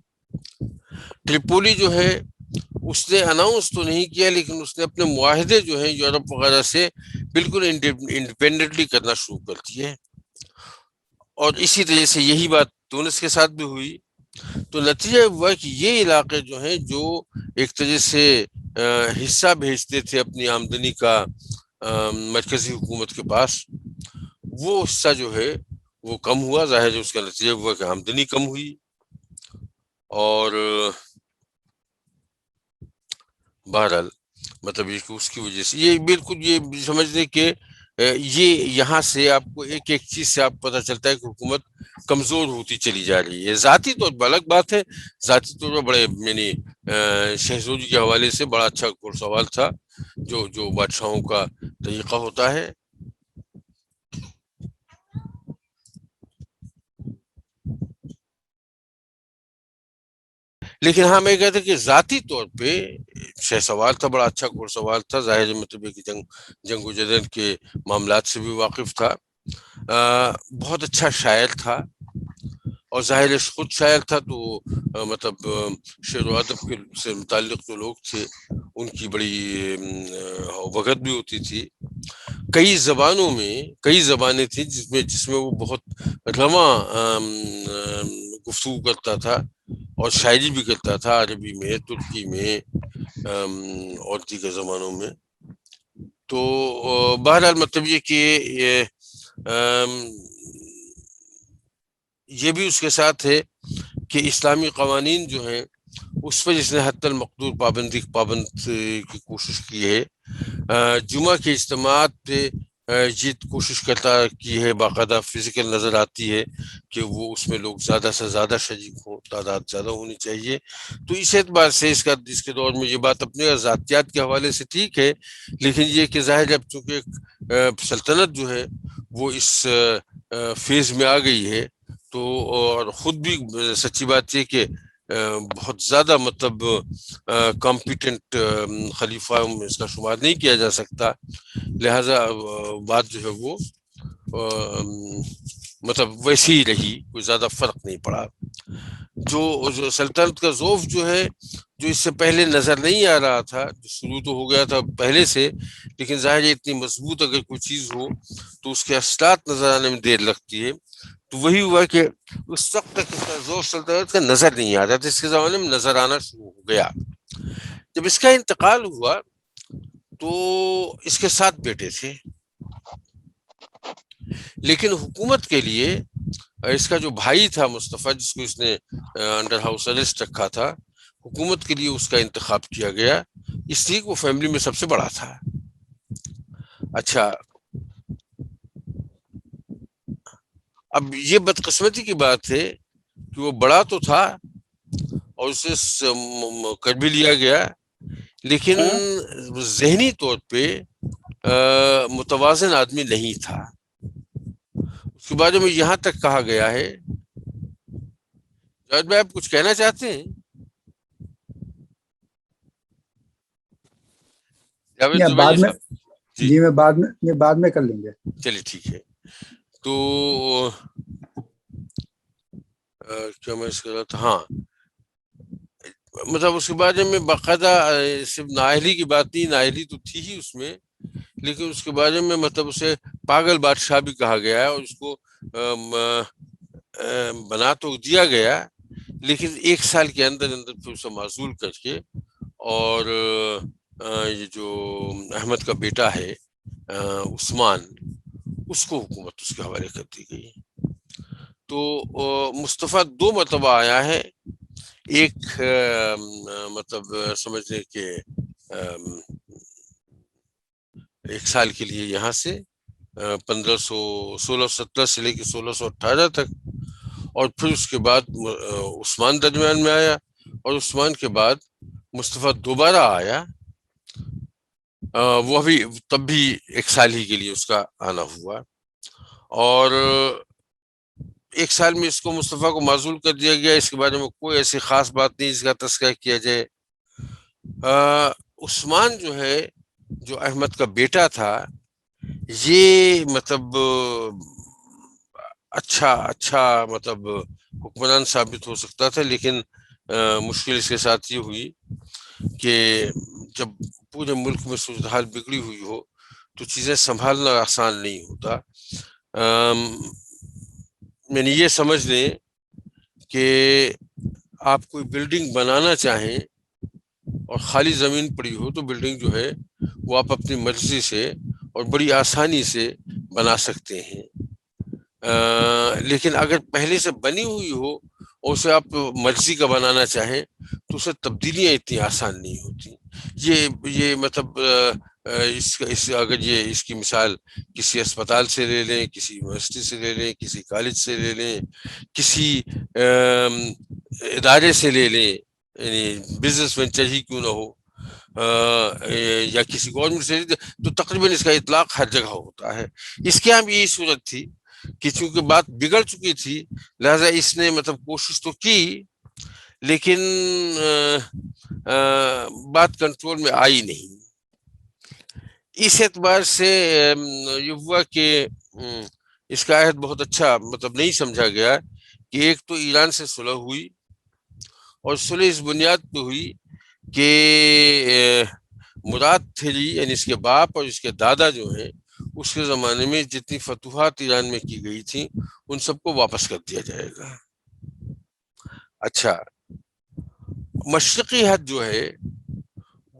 ٹریپولی جو ہے اس نے اناؤنس تو نہیں کیا، لیکن اس نے اپنے معاہدے جو ہیں یورپ وغیرہ سے بالکل انڈیپینڈنٹلی کرنا شروع کر دیے، اور اسی طرح سے یہی بات تونس کے ساتھ بھی ہوئی۔ تو نتیجہ ہوا کہ یہ علاقے جو ہیں جو ایک طرح سے حصہ بھیجتے تھے اپنی آمدنی کا مرکزی حکومت کے پاس، وہ حصہ جو ہے وہ کم ہوا، ظاہر ہے اس کا نتیجہ ہوا کہ آمدنی کم ہوئی، اور بہرحال مطلب یہ کہ اس کی وجہ سے یہ بالکل یہ سمجھ لیں کہ یہ یہاں سے آپ کو ایک ایک چیز سے آپ پتہ چلتا ہے کہ حکومت کمزور ہوتی چلی جا رہی ہے۔ ذاتی طور پر الگ بات ہے، ذاتی طور پر بڑے یعنی شہزودی کے حوالے سے بڑا اچھا سوال تھا، جو بادشاہوں کا طریقہ ہوتا ہے۔ لیکن ہاں میں کہتا کہ ذاتی طور پہ شہ سوال تھا، بڑا اچھا گھڑ سوال تھا، ظاہر مطلب کہ جنگ و جدل کے معاملات سے بھی واقف تھا، بہت اچھا شاعر تھا، اور ظاہر خود شاعر تھا تو مطلب شعر و ادب سے متعلق جو لوگ تھے ان کی بڑی وگت بھی ہوتی تھی۔ کئی زبانیں تھیں جس میں وہ بہت رواں گفتگو کرتا تھا، اور شاعری بھی کرتا تھا، عربی میں، ترکی میں، اور دیگر زبانوں میں۔ تو بہرحال مطلب یہ کہ یہ بھی اس کے ساتھ ہے کہ اسلامی قوانین جو ہیں اس پر جس نے حتی المقدور پابند کی کوشش کی ہے، جمعہ کے اجتماعات پہ یہ کوشش کی ہے، باقاعدہ فزیکل نظر آتی ہے کہ وہ اس میں لوگ زیادہ سے زیادہ شریک ہوں، تعداد زیادہ ہونی چاہیے۔ تو اس اعتبار سے اس کے دور میں یہ بات اپنے ذاتیات کے حوالے سے ٹھیک ہے، لیکن یہ کہ ظاہر اب چونکہ سلطنت جو ہے وہ اس فیز میں آ گئی ہے، تو اور خود بھی سچی بات یہ کہ بہت زیادہ مطلب کمپیٹنٹ خلیفہ میں اس کا شمار نہیں کیا جا سکتا، لہذا بات جو ہے وہ مطلب ویسی ہی رہی، کوئی زیادہ فرق نہیں پڑا۔ جو سلطنت کا ذوف جو ہے، جو اس سے پہلے نظر نہیں آ رہا تھا، جو شروع تو ہو گیا تھا پہلے سے، لیکن ظاہر ہے اتنی مضبوط اگر کوئی چیز ہو تو اس کے اثرات نظر آنے میں دیر لگتی ہے، تو وہی ہوا کہ اس وقت تک اس کا ذوف سلطنت کا نظر نہیں آ رہا تھا، اس کے زمانے میں نظر آنا شروع ہو گیا۔ جب اس کا انتقال ہوا تو اس کے 7 بیٹے تھے، لیکن حکومت کے لیے اس کا جو بھائی تھا مصطفیٰ، جس کو اس نے انڈر ہاؤس اریسٹ رکھا تھا، حکومت کے لیے اس کا انتخاب کیا گیا، اس لیے وہ فیملی میں سب سے بڑا تھا۔ اچھا، اب یہ بدقسمتی کی بات ہے کہ وہ بڑا تو تھا اور اسے کر بھی لیا گیا، لیکن ذہنی طور پہ متوازن آدمی نہیں تھا۔ اس کے بارے میں یہاں تک کہا گیا ہے، جاوید بھائی آپ کچھ کہنا چاہتے ہیں؟ جاوید زبیری صاحب جی میں بعد میں کر لیں گے۔ چلیے ٹھیک ہے۔ تو کیا میں اس کا تھا، ہاں مطلب اس کے بارے میں باقاعدہ صرف نااہلی کی بات نہیں، نااہلی تو تھی ہی اس میں، لیکن اس کے بارے میں مطلب اسے پاگل بادشاہ بھی کہا گیا ہے، اور اس کو بنا تو دیا گیا، لیکن 1 سال کے اندر پھر اسے معزول کر کے، اور یہ جو احمد کا بیٹا ہے عثمان، اس کو حکومت اس کے حوالے کر دی گئی۔ تو مصطفیٰ 2 مرتبہ آیا ہے، ایک مطلب سمجھ لیں کہ 1 سال کے لیے یہاں سے 1617 سے لے کے 1618 تک، اور پھر اس کے بعد عثمان درمیان میں آیا، اور عثمان کے بعد مصطفیٰ دوبارہ آیا، وہ بھی تب بھی 1 سال ہی کے لیے اس کا آنا ہوا، اور 1 سال میں اس کو مصطفیٰ کو معزول کر دیا گیا. اس کے بارے میں کوئی ایسی خاص بات نہیں جس کا تذکرہ کیا جائے. عثمان جو ہے جو احمد کا بیٹا تھا یہ مطلب اچھا مطلب حکمران ثابت ہو سکتا تھا, لیکن مشکل اس کے ساتھ یہ ہوئی کہ جب پورے ملک میں صورتحال بگڑی ہوئی ہو تو چیزیں سنبھالنا آسان نہیں ہوتا. یعنی یہ سمجھ لیں کہ آپ کوئی بلڈنگ بنانا چاہیں اور خالی زمین پڑی ہو تو بلڈنگ جو ہے وہ آپ اپنی مرضی سے اور بڑی آسانی سے بنا سکتے ہیں. لیکن اگر پہلے سے بنی ہوئی ہو اور اسے آپ مرضی کا بنانا چاہیں تو اسے تبدیلیاں اتنی آسان نہیں ہوتی. یہ مطلب اگر یہ اس کی مثال کسی اسپتال سے لے لیں, کسی یونیورسٹی سے لے لیں, کسی کالج سے لے لیں, کسی ادارے سے لے لیں, یعنی بزنس وینچر ہی کیوں نہ ہو, یا کسی گورنمنٹ سے, تو تقریباً اس کا اطلاق ہر جگہ ہوتا ہے. اس کے یہاں بھی یہی صورت تھی کہ چونکہ بات بگڑ چکی تھی لہذا اس نے مطلب کوشش تو کی لیکن بات کنٹرول میں آئی نہیں. اس اعتبار سے یہ ہوا کہ اس کا عہد بہت اچھا مطلب نہیں سمجھا گیا کہ ایک تو ایران سے صلح ہوئی اور صلح اس بنیاد پہ ہوئی کہ مراد تھری یعنی اس کے باپ اور اس کے دادا جو ہیں اس کے زمانے میں جتنی فتوحات ایران میں کی گئی تھیں ان سب کو واپس کر دیا جائے گا. اچھا, مشرقی حد جو ہے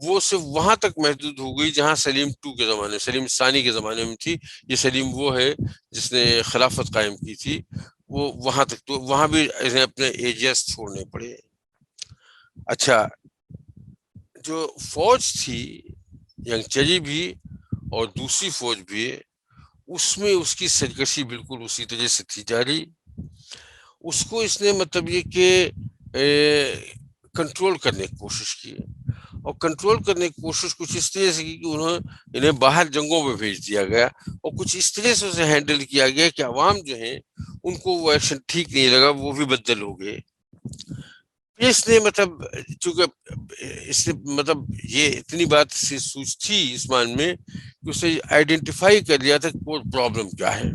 وہ صرف وہاں تک محدود ہو گئی جہاں سلیم کے زمانے, سلیم ثانی کے زمانے میں تھی. یہ سلیم وہ ہے جس نے خلافت قائم کی تھی, وہ وہاں تک, تو وہاں بھی انہیں اپنے ایریاز چھوڑنے پڑے. اچھا, جو فوج تھی ینگچری بھی اور دوسری فوج بھی, اس میں اس کی سرکشی بالکل اسی طرح سے تھی جاری. اس کو اس نے مطلب یہ کہ کنٹرول کرنے کی کوشش کی, اور کنٹرول کرنے کی کوشش کچھ اس طرح سے کی کہ انہیں باہر جنگوں میں بھیج دیا گیا, اور کچھ اس طرح سے اسے ہینڈل کیا گیا کہ عوام جو ہیں ان کو وہ ایکشن ٹھیک نہیں لگا, وہ بھی بدل ہو گئے. اس نے مطلب چونکہ اس نے مطلب یہ اتنی بات سے سوچ تھی عثمان میں کہ اسے آئیڈینٹیفائی کر لیا تھا کہ کوئی پرابلم کیا ہے,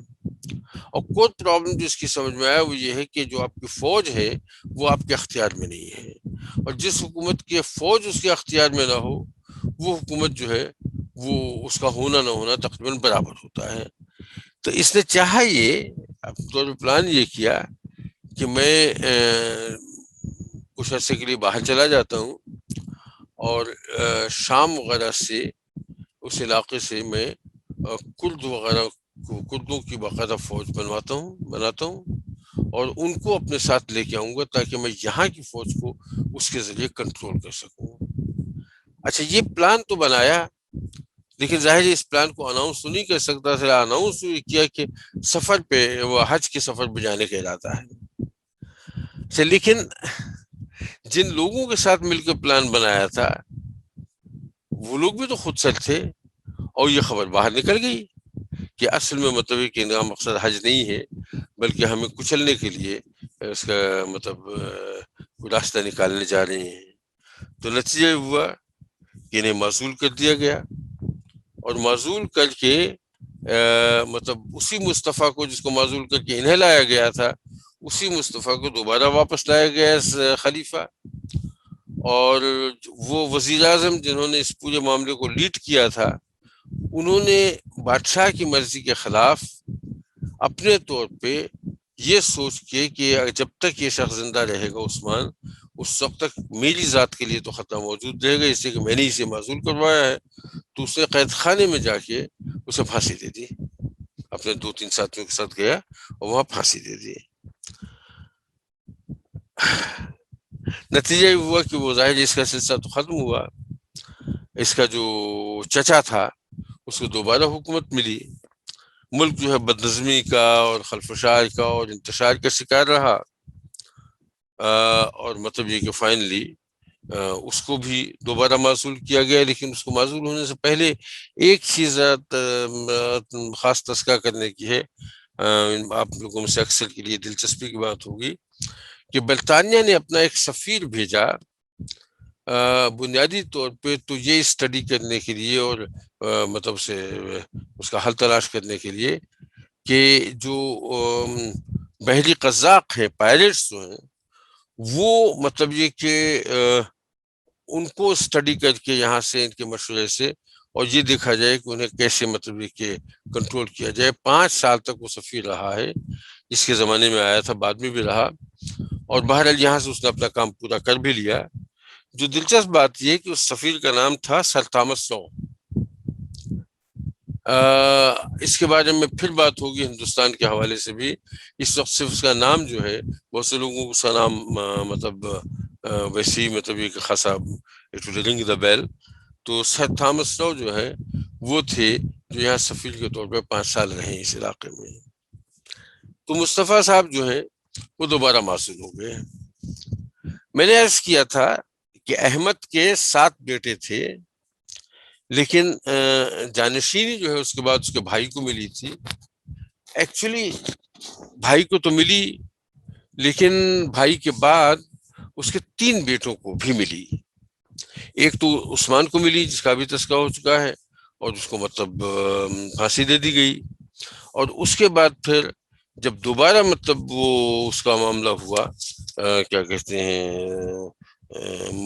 اور کوئی پرابلم جو اس کی سمجھ میں آیا وہ یہ ہے کہ جو آپ کی فوج ہے وہ آپ کے اختیار میں نہیں ہے, اور جس حکومت کی فوج اس کے اختیار میں نہ ہو وہ حکومت جو ہے وہ اس کا ہونا نہ ہونا تقریباً برابر ہوتا ہے. تو اس نے چاہا یہ طور پہ پلان یہ کیا کہ میں کچھ عرصے کے لیے باہر چلا جاتا ہوں اور شام وغیرہ سے اس علاقے سے میں کرد وغیرہ کردوں کی باقاعدہ فوج بناتا ہوں اور ان کو اپنے ساتھ لے کے آؤں گا تاکہ میں یہاں کی فوج کو اس کے ذریعے کنٹرول کر سکوں. اچھا, یہ پلان تو بنایا لیکن ظاہر اس پلان کو اناؤنس تو نہیں کر سکتا تھا. اناؤنس تو یہ کیا کہ سفر پہ, وہ حج کے سفر پہ جانے کا ارادہ ہے. لیکن جن لوگوں کے ساتھ مل کے پلان بنایا تھا وہ لوگ بھی تو خود سر تھے, اور یہ خبر باہر نکل گئی کہ اصل میں مطلب کہ ان کا مقصد حج نہیں ہے بلکہ ہمیں کچلنے کے لیے اس کا مطلب راستہ نکالنے جا رہے ہیں. تو نتیجہ ہوا کہ انہیں معزول کر دیا گیا, اور معزول کر کے مطلب اسی مصطفیٰ کو جس کو معزول کر کے انہیں لایا گیا تھا اسی مصطفیٰ کو دوبارہ واپس لایا گیا خلیفہ. اور وہ وزیر اعظم جنہوں نے اس پورے معاملے کو لیڈ کیا تھا انہوں نے بادشاہ کی مرضی کے خلاف اپنے طور پہ یہ سوچ کے کہ جب تک یہ شخص زندہ رہے گا عثمان, اس وقت تک میری ذات کے لیے تو خطرہ موجود رہے گا, اس لیے کہ میں نے اسے معزول کروایا ہے, تو اس نے قید خانے میں جا کے اسے پھانسی دے دی. اپنے 2-3 ساتھیوں کے ساتھ گیا اور وہاں پھانسی دے دی. نتیجہ یہ ہوا کہ وہ ظاہر اس کا سلسلہ تو ختم ہوا. اس کا جو چچا تھا اس کو دوبارہ حکومت ملی. ملک جو ہے بدنظمی کا اور خلفشار کا اور انتشار کا شکار رہا, اور مطلب یہ کہ فائنلی اس کو بھی دوبارہ معزول کیا گیا. لیکن اس کو معزول ہونے سے پہلے ایک چیز خاص تذکرہ کرنے کی ہے آپ لوگوں میں سے اکثر کے لیے دلچسپی کی بات ہوگی کہ برطانیہ نے اپنا ایک سفیر بھیجا بنیادی طور پہ تو یہ اسٹڈی کرنے کے لیے اور مطلب سے اس کا حل تلاش کرنے کے لیے کہ جو بحری قزاق ہیں، پائلٹس جو ہیں، وہ مطلب یہ کہ ان کو اسٹڈی کر کے یہاں سے ان کے مشورے سے اور یہ دیکھا جائے کہ انہیں کیسے مطلب یہ کہ کنٹرول کیا جائے۔ 5 سال تک وہ سفیر رہا ہے، اس کے زمانے میں آیا تھا، بعد میں بھی رہا، اور بہرحال یہاں سے اس نے اپنا کام پورا کر بھی لیا۔ جو دلچسپ بات یہ کہ اس سفیر کا نام تھا سر تھامس سو۔ اس کے بارے میں پھر بات ہوگی ہندوستان کے حوالے سے بھی۔ اس وقت صرف اس کا نام جو ہے، بہت سے لوگوں کو اس کا نام مطلب ویسے ہی مطلب یہ خاصا اٹ ول رنگ دا بیل۔ تو سر تھامس سو جو ہے وہ تھے جو یہاں سفیر کے طور پہ 5 سال رہے اس علاقے میں۔ تو مصطفیٰ صاحب جو ہیں وہ دوبارہ معزول ہو گئے۔ میں نے عرض کیا تھا کہ احمد کے 7 بیٹے تھے، لیکن جانشینی جو ہے اس کے بعد اس کے بھائی کو ملی تھی۔ ایکچولی بھائی کو تو ملی، لیکن بھائی کے بعد اس کے 3 بیٹوں کو بھی ملی۔ ایک تو عثمان کو ملی جس کا بھی تذکرہ ہو چکا ہے اور اس کو مطلب پھانسی دے دی گئی، اور اس کے بعد پھر جب دوبارہ مطلب وہ اس کا معاملہ ہوا کیا کہتے ہیں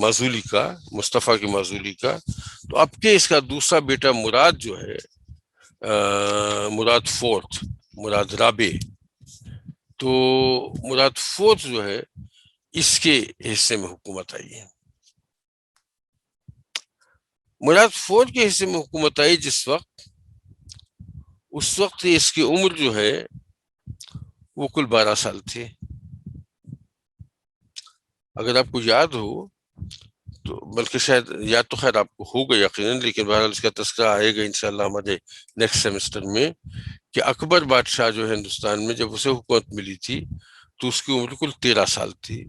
معزولی کا، مصطفیٰ کی معزولی کا، تو اب کے اس کا دوسرا بیٹا مراد جو ہے، مراد فورتھ، مراد رابع، تو مراد فورتھ جو ہے اس کے حصے میں حکومت آئی ہے۔ مراد فورتھ کے حصے میں حکومت آئی جس وقت، اس وقت اس کی عمر جو ہے وہ کل 12 سال تھی۔ اگر آپ کو یاد ہو تو، بلکہ شاید یاد تو خیر آپ کو ہوگا یقیناً، لیکن بہرحال اس کا تذکرہ آئے گا انشاءاللہ ہمارے نیکسٹ سیمسٹر میں، کہ اکبر بادشاہ جو ہے ہندوستان میں جب اسے حکومت ملی تھی تو اس کی عمر کل 13 سال تھی۔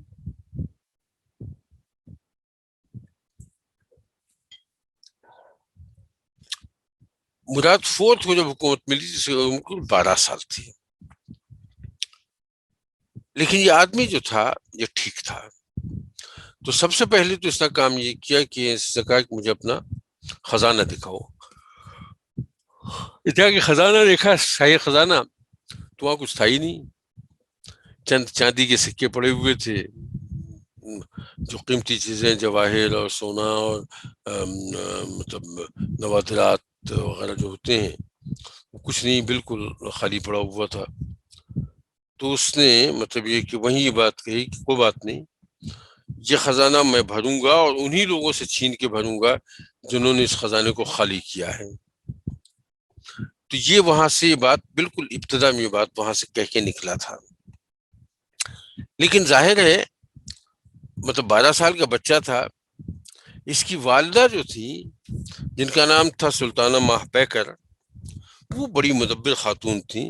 مراد فورتھ کو جب حکومت ملی جس کی عمر کل 12 سال تھی، لیکن یہ آدمی جو تھا یہ ٹھیک تھا۔ تو سب سے پہلے تو اس نے کام یہ کیا کہ اس نے کہا کہ مجھے اپنا خزانہ دکھاؤ۔ اتنا کہ خزانہ دیکھا، شاہی خزانہ، تو وہاں کچھ تھا ہی نہیں، چند چاندی کے سکے پڑے ہوئے تھے، جو قیمتی چیزیں جواہر اور سونا اور مطلب نوادرات وغیرہ جو ہوتے ہیں کچھ نہیں، بالکل خالی پڑا ہوا تھا۔ تو اس نے مطلب یہ کہ وہیں یہ بات کہی کہ کوئی بات نہیں، یہ خزانہ میں بھروں گا اور انہی لوگوں سے چھین کے بھروں گا جنہوں نے اس خزانے کو خالی کیا ہے۔ تو یہ وہاں سے یہ بات بالکل ابتدا میں یہ بات وہاں سے کہہ کے نکلا تھا۔ لیکن ظاہر ہے مطلب 12 سال کا بچہ تھا، اس کی والدہ جو تھی جن کا نام تھا سلطانہ ماہ پیکر، وہ بڑی مدبر خاتون تھیں۔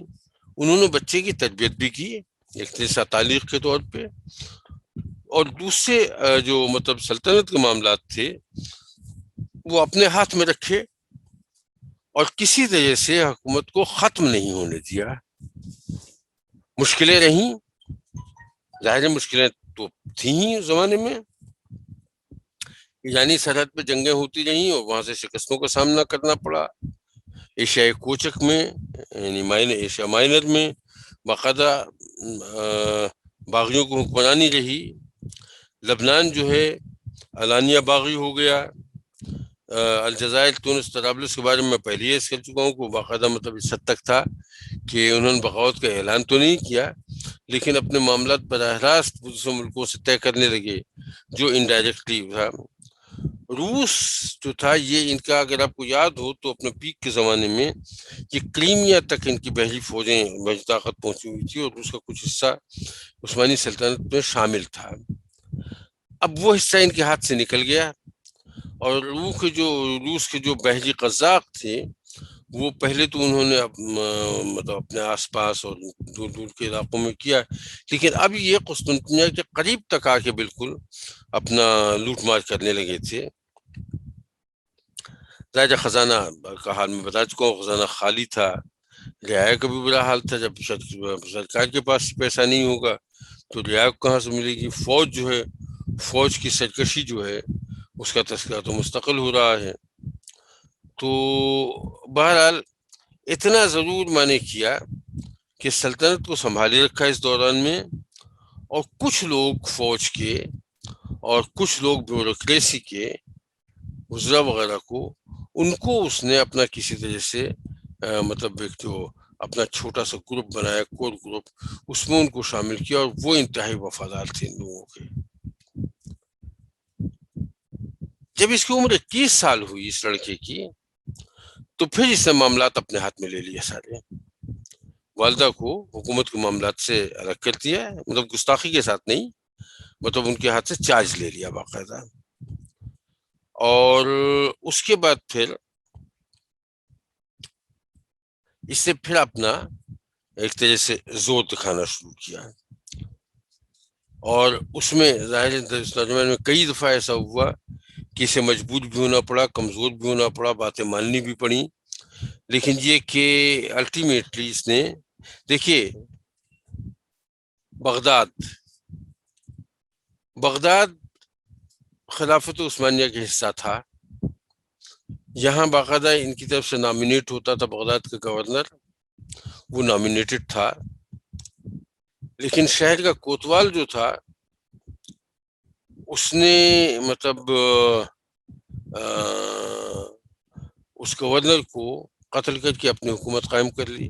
انہوں نے بچے کی تربیت بھی کی ایک جیسا تعلیق کے طور پہ، اور دوسرے جو مطلب سلطنت کے معاملات تھے وہ اپنے ہاتھ میں رکھے اور کسی طرح سے حکومت کو ختم نہیں ہونے دیا۔ مشکلیں رہیں، ظاہر مشکلیں تو تھیں ہی اس زمانے میں، یعنی سرحد پہ جنگیں ہوتی رہیں اور وہاں سے شکستوں کا سامنا کرنا پڑا۔ ایشیائی کوچک میں یعنی ایشیا مائنر میں باقاعدہ باغیوں کو حکمرانی رہی۔ لبنان جو ہے علانیہ باغی ہو گیا۔ الجزائر، تونس، طرابلس کے بارے میں پہلے ہی کر چکا ہوں کہ باقاعدہ مطلب اس حد تک تھا کہ انہوں نے بغاوت کا اعلان تو نہیں کیا، لیکن اپنے معاملات براہ راست دوسرے ملکوں سے طے کرنے لگے جو انڈائریکٹلی تھا۔ روس جو تھا یہ ان کا، اگر آپ کو یاد ہو تو اپنے پیک کے زمانے میں یہ کریمیا تک ان کی بحری فوجیں بڑی طاقت پہنچی ہوئی تھی، اور روس کا کچھ حصہ عثمانی سلطنت میں شامل تھا۔ اب وہ حصہ ان کے ہاتھ سے نکل گیا، اور روس کے جو بحری قزاق تھے وہ پہلے تو انہوں نے مطلب اپنے آس پاس اور دور دور کے علاقوں میں کیا، لیکن اب یہ قسطنطنیہ کے قریب تک آ کے بالکل اپنا لوٹ مار کرنے لگے تھے۔ ظاہر خزانہ کا حال میں بتا چکا ہوں، خزانہ خالی تھا، رعایا کا بھی برا حال تھا. جب سرکار کے پاس پیسہ نہیں ہوگا تو رعایا کو کہاں سے ملے گی؟ فوج جو ہے، فوج کی سرکشی جو ہے اس کا تذکرہ تو مستقل ہو رہا ہے. تو بہرحال اتنا ضرور میں نے کیا کہ سلطنت کو سنبھالے رکھا اس دوران میں، اور کچھ لوگ فوج کے اور کچھ لوگ بیوروکریسی کے وزراء وغیرہ کو، ان کو اس نے اپنا کسی طرح سے مطلب ایک جو اپنا چھوٹا سا گروپ بنایا، کور گروپ، اس میں ان کو شامل کیا، اور وہ انتہائی وفادار تھے ان لوگوں کے. جب اس کی عمر 21 سال ہوئی اس لڑکے کی، تو پھر اس نے معاملات اپنے ہاتھ میں لے لیا سارے. والدہ کو حکومت کے معاملات سے الگ کر دیا، مطلب گستاخی کے ساتھ نہیں، مطلب ان کے ہاتھ سے چارج لے لیا باقاعدہ. اور اس کے بعد پھر اس نے پھر اپنا ایک طرح سے زور دکھانا شروع کیا. اور اس میں ظاہر ترجمان میں کئی دفعہ ایسا ہوا کہ اسے مجبور بھی ہونا پڑا، کمزور بھی ہونا پڑا، باتیں ماننی بھی پڑی. لیکن یہ کہ الٹیمیٹلی اس نے، دیکھیے بغداد خلافت عثمانیہ کا حصہ تھا. یہاں باقاعدہ ان کی طرف سے نامینیٹ ہوتا تھا بغداد کا گورنر، وہ نامینیٹڈ تھا. لیکن شہر کا کوتوال جو تھا اس نے مطلب اس گورنر کو قتل کر کے اپنی حکومت قائم کر لی.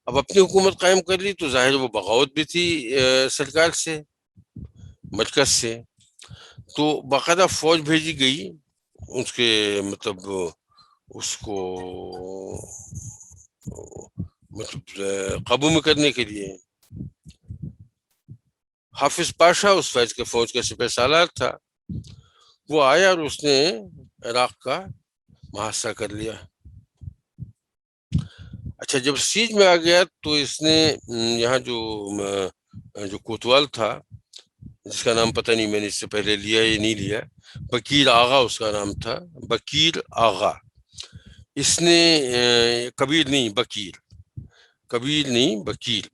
اب اپنی حکومت قائم کر لی تو ظاہر وہ بغاوت بھی تھی سرکار سے، مرکز سے. تو باقاعدہ فوج بھیجی گئی اس کے مطلب اس کو مطلب قابو میں کرنے کے لیے. حافظ پاشا اس فوج کا سپہ سالار تھا، وہ آیا اور اس نے عراق کا محاصرہ کر لیا. اچھا، جب سیج میں آ گیا تو اس نے یہاں جو کوتوال تھا، جس کا نام پتہ نہیں میں نے اس سے پہلے لیا یا نہیں لیا، بکیر آغا اس کا نام تھا، بکیر آغا. اس نے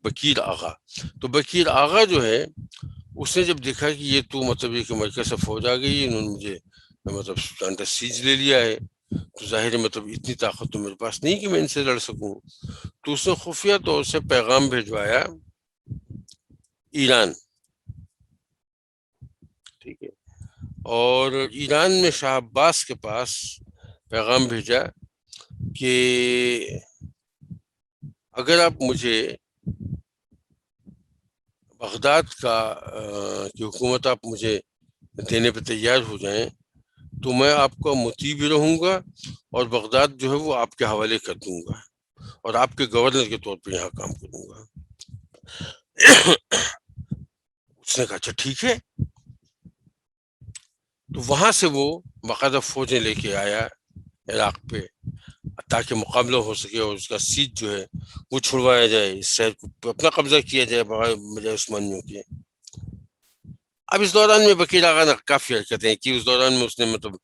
بکیر آغا. تو بکیر آغا جو ہے، اس نے جب دیکھا کہ یہ تو مطلب یہ کہ مرکز سے فوج آ گئی، انہوں نے مجھے مطلب انڈر سیج لے لیا ہے، تو ظاہر مطلب اتنی طاقت تو میرے پاس نہیں کہ میں ان سے لڑ سکوں. تو اس نے خفیہ طور سے پیغام بھیجوایا ایران، ٹھیک ہے، اور ایران میں شاہ عباس کے پاس پیغام بھیجا کہ اگر آپ مجھے بغداد کی حکومت آپ مجھے دینے پہ تیار ہو جائیں تو میں آپ کا مطیع بھی رہوں گا، اور بغداد جو ہے وہ آپ کے حوالے کر دوں گا، اور آپ کے گورنر کے طور پہ یہاں کام کروں گا. اس نے کہا اچھا ٹھیک ہے. تو وہاں سے وہ باقاعدہ فوجیں لے کے آیا عراق پہ تاکہ مقابلہ ہو سکے اور اس کا سیج جو ہے وہ چھڑوایا جائے، اس شہر کو اپنا قبضہ کیا جائے بجائے عثمانیوں کے. اب اس دوران میں بکیر آغا نے کافی حرکتیں کی. اس دوران میں اس نے مطلب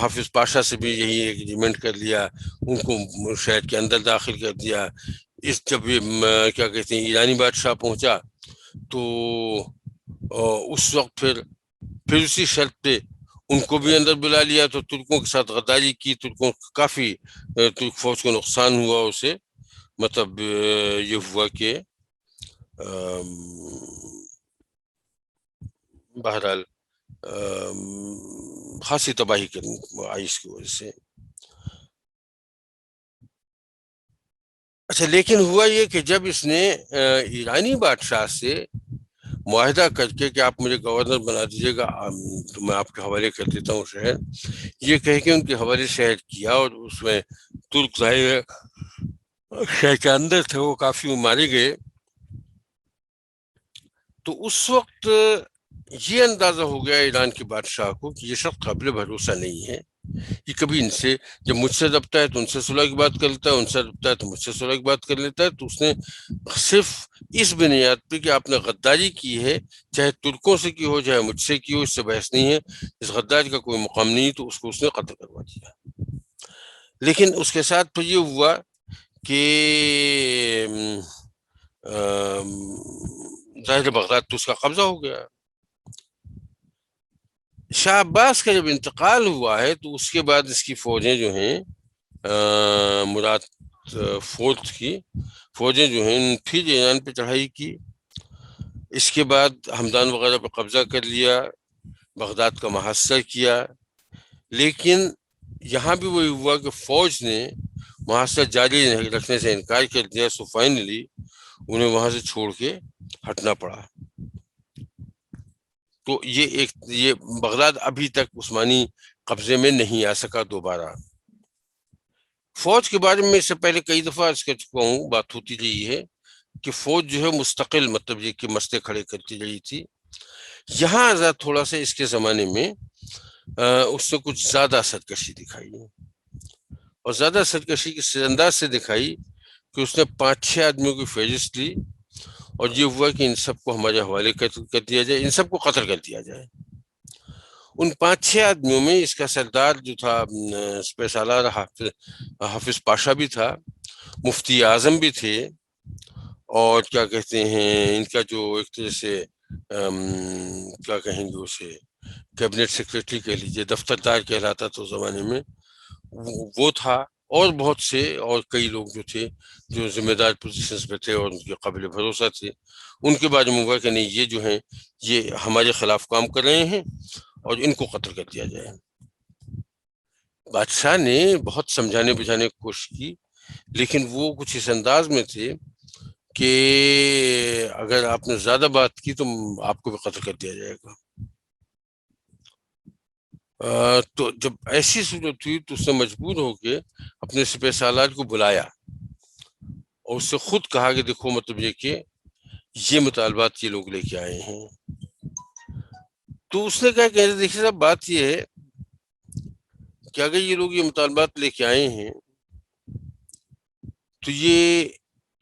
حافظ پاشا سے بھی یہی ایگریمنٹ کر لیا، ان کو شہر کے اندر داخل کر دیا. جب کیا کہتے ہیں ایرانی بادشاہ پہنچا تو اس وقت پھر اسی شرط پہ ان کو بھی اندر بلا لیا. تو ترکوں کے ساتھ غداری کی، ترکوں کافی ترک فوج کو نقصان ہوا. اسے مطلب یہ ہوا کہ بہرحال خاصی تباہی آئی اس کی وجہ سے. اچھا، لیکن ہوا یہ کہ جب اس نے ایرانی بادشاہ سے معاہدہ کر کے کہ آپ مجھے گورنر بنا دیجیے گا تو میں آپ کے حوالے کر دیتا ہوں شہر، یہ کہہ کے ان کے حوالے شہر کیا، اور اس میں ترک ظاہر شہر کے اندر تھے وہ کافی مارے گئے. تو اس وقت یہ اندازہ ہو گیا ایران کے بادشاہ کو کہ یہ شخص قابل بھروسہ نہیں ہے. یہ کبھی ان سے جب مجھ سے دبتا ہے تو ان سے صلح کی بات کر لیتا ہے، ان سے دبتا ہے تو مجھ سے صلح کی بات کر لیتا ہے. تو اس نے صرف اس بنیاد پہ کہ آپ نے غداری کی ہے، چاہے ترکوں سے کی ہو چاہے مجھ سے کی ہو، اس سے بحث نہیں ہے، اس غداری کا کوئی مقام نہیں، تو اس کو اس نے قتل کروا دیا. لیکن اس کے ساتھ پھر یہ ہوا کہ ظاہر بغداد تو اس کا قبضہ ہو گیا. شاہ عباس کا جب انتقال ہوا ہے تو اس کے بعد اس کی فوجیں جو ہیں مراد فورتھ کی فوجیں جو ہیں پھر ایران پہ چڑھائی کی. اس کے بعد ہمدان وغیرہ پہ قبضہ کر لیا، بغداد کا محاصرہ کیا. لیکن یہاں بھی وہی ہوا کہ فوج نے محاصرہ جاری رکھنے سے انکار کر دیا. سو فائنلی انہیں وہاں سے چھوڑ کے ہٹنا پڑا. تو یہ بغداد ابھی تک عثمانی قبضے میں نہیں آ سکا دوبارہ. فوج کے بارے میں اس سے پہلے کئی دفعہ عرض کر چکا ہوں، بات ہوتی رہی ہے کہ فوج جو ہے مستقل مطلب یہ کہ مسئلے کھڑے کرتی رہی تھی. یہاں ذرا تھوڑا سا اس کے زمانے میں اس نے کچھ زیادہ سرکشی دکھائی، اور زیادہ سرکشی کس انداز سے دکھائی کہ اس نے 5-6 آدمیوں کی فہرست لی اور یہ ہوا کہ ان سب کو ہمارے حوالے کر دیا جائے، ان سب کو قتل کر دیا جائے. ان 5-6 آدمیوں میں اس کا سردار جو تھا سپہ سالار حافظ پاشا بھی تھا، مفتی اعظم بھی تھے، اور کیا کہتے ہیں ان کا جو ایک طرح سے کیا کہیں گے اسے کیبنٹ سیکرٹری کہہ لیجیے، دفتردار کہلاتا تھا اس زمانے میں، وہ تھا. اور بہت سے اور کئی لوگ جو تھے جو ذمہ دار پوزیشنز پہ تھے اور ان کے قابل بھروسہ تھے. ان کے بارے میں ہوا کہ نہیں یہ جو ہیں یہ ہمارے خلاف کام کر رہے ہیں اور ان کو قتل کر دیا جائے. بادشاہ نے بہت سمجھانے بجھانے کی کوشش کی، لیکن وہ کچھ اس انداز میں تھے کہ اگر آپ نے زیادہ بات کی تو آپ کو بھی قتل کر دیا جائے گا. تو جب ایسی صورت ہوئی تو اس نے مجبور ہو کے اپنے سپہ سالار کو بلایا اور اس سے خود کہا کہ دیکھو مطلب یہ کہ یہ مطالبات یہ لوگ لے کے آئے ہیں. تو اس نے کہا کہ دیکھیے صاحب بات یہ ہے کہ اگر یہ لوگ یہ مطالبات لے کے آئے ہیں تو یہ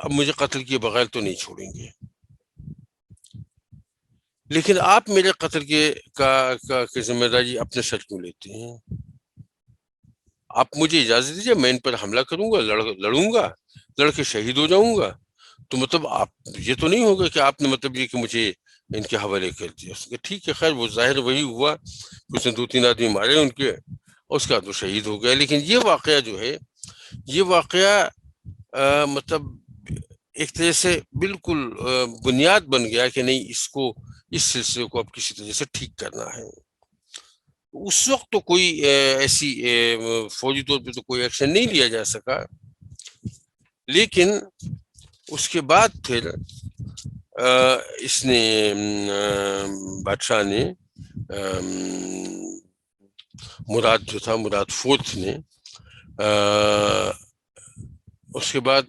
اب مجھے قتل کیے بغیر تو نہیں چھوڑیں گے، لیکن آپ میرے قتل کی ذمہ داری اپنے سر کیوں لیتے ہیں؟ آپ مجھے اجازت دیجیے، میں ان پر حملہ کروں گا، لڑوں گا، لڑ کے شہید ہو جاؤں گا. تو مطلب آپ یہ تو نہیں ہوگا کہ آپ نے مطلب یہ کہ مجھے ان کے حوالے کر دیا. اس نے ٹھیک ہے، خیر وہ ظاہر وہی ہوا، اس نے 2-3 آدمی مارے ان کے، اور اس کے بعد وہ شہید ہو گیا. لیکن یہ واقعہ جو ہے یہ واقعہ مطلب ایک طرح سے بالکل بنیاد بن گیا کہ نہیں اس سلسلے کو اب کسی طرح سے ٹھیک کرنا ہے. اس وقت تو کوئی ایسی فوجی طور پہ تو کوئی ایکشن نہیں لیا جا سکا، لیکن اس کے بعد پھر اس نے بادشاہ نے مراد جو تھا مراد فورتھ نے اس کے بعد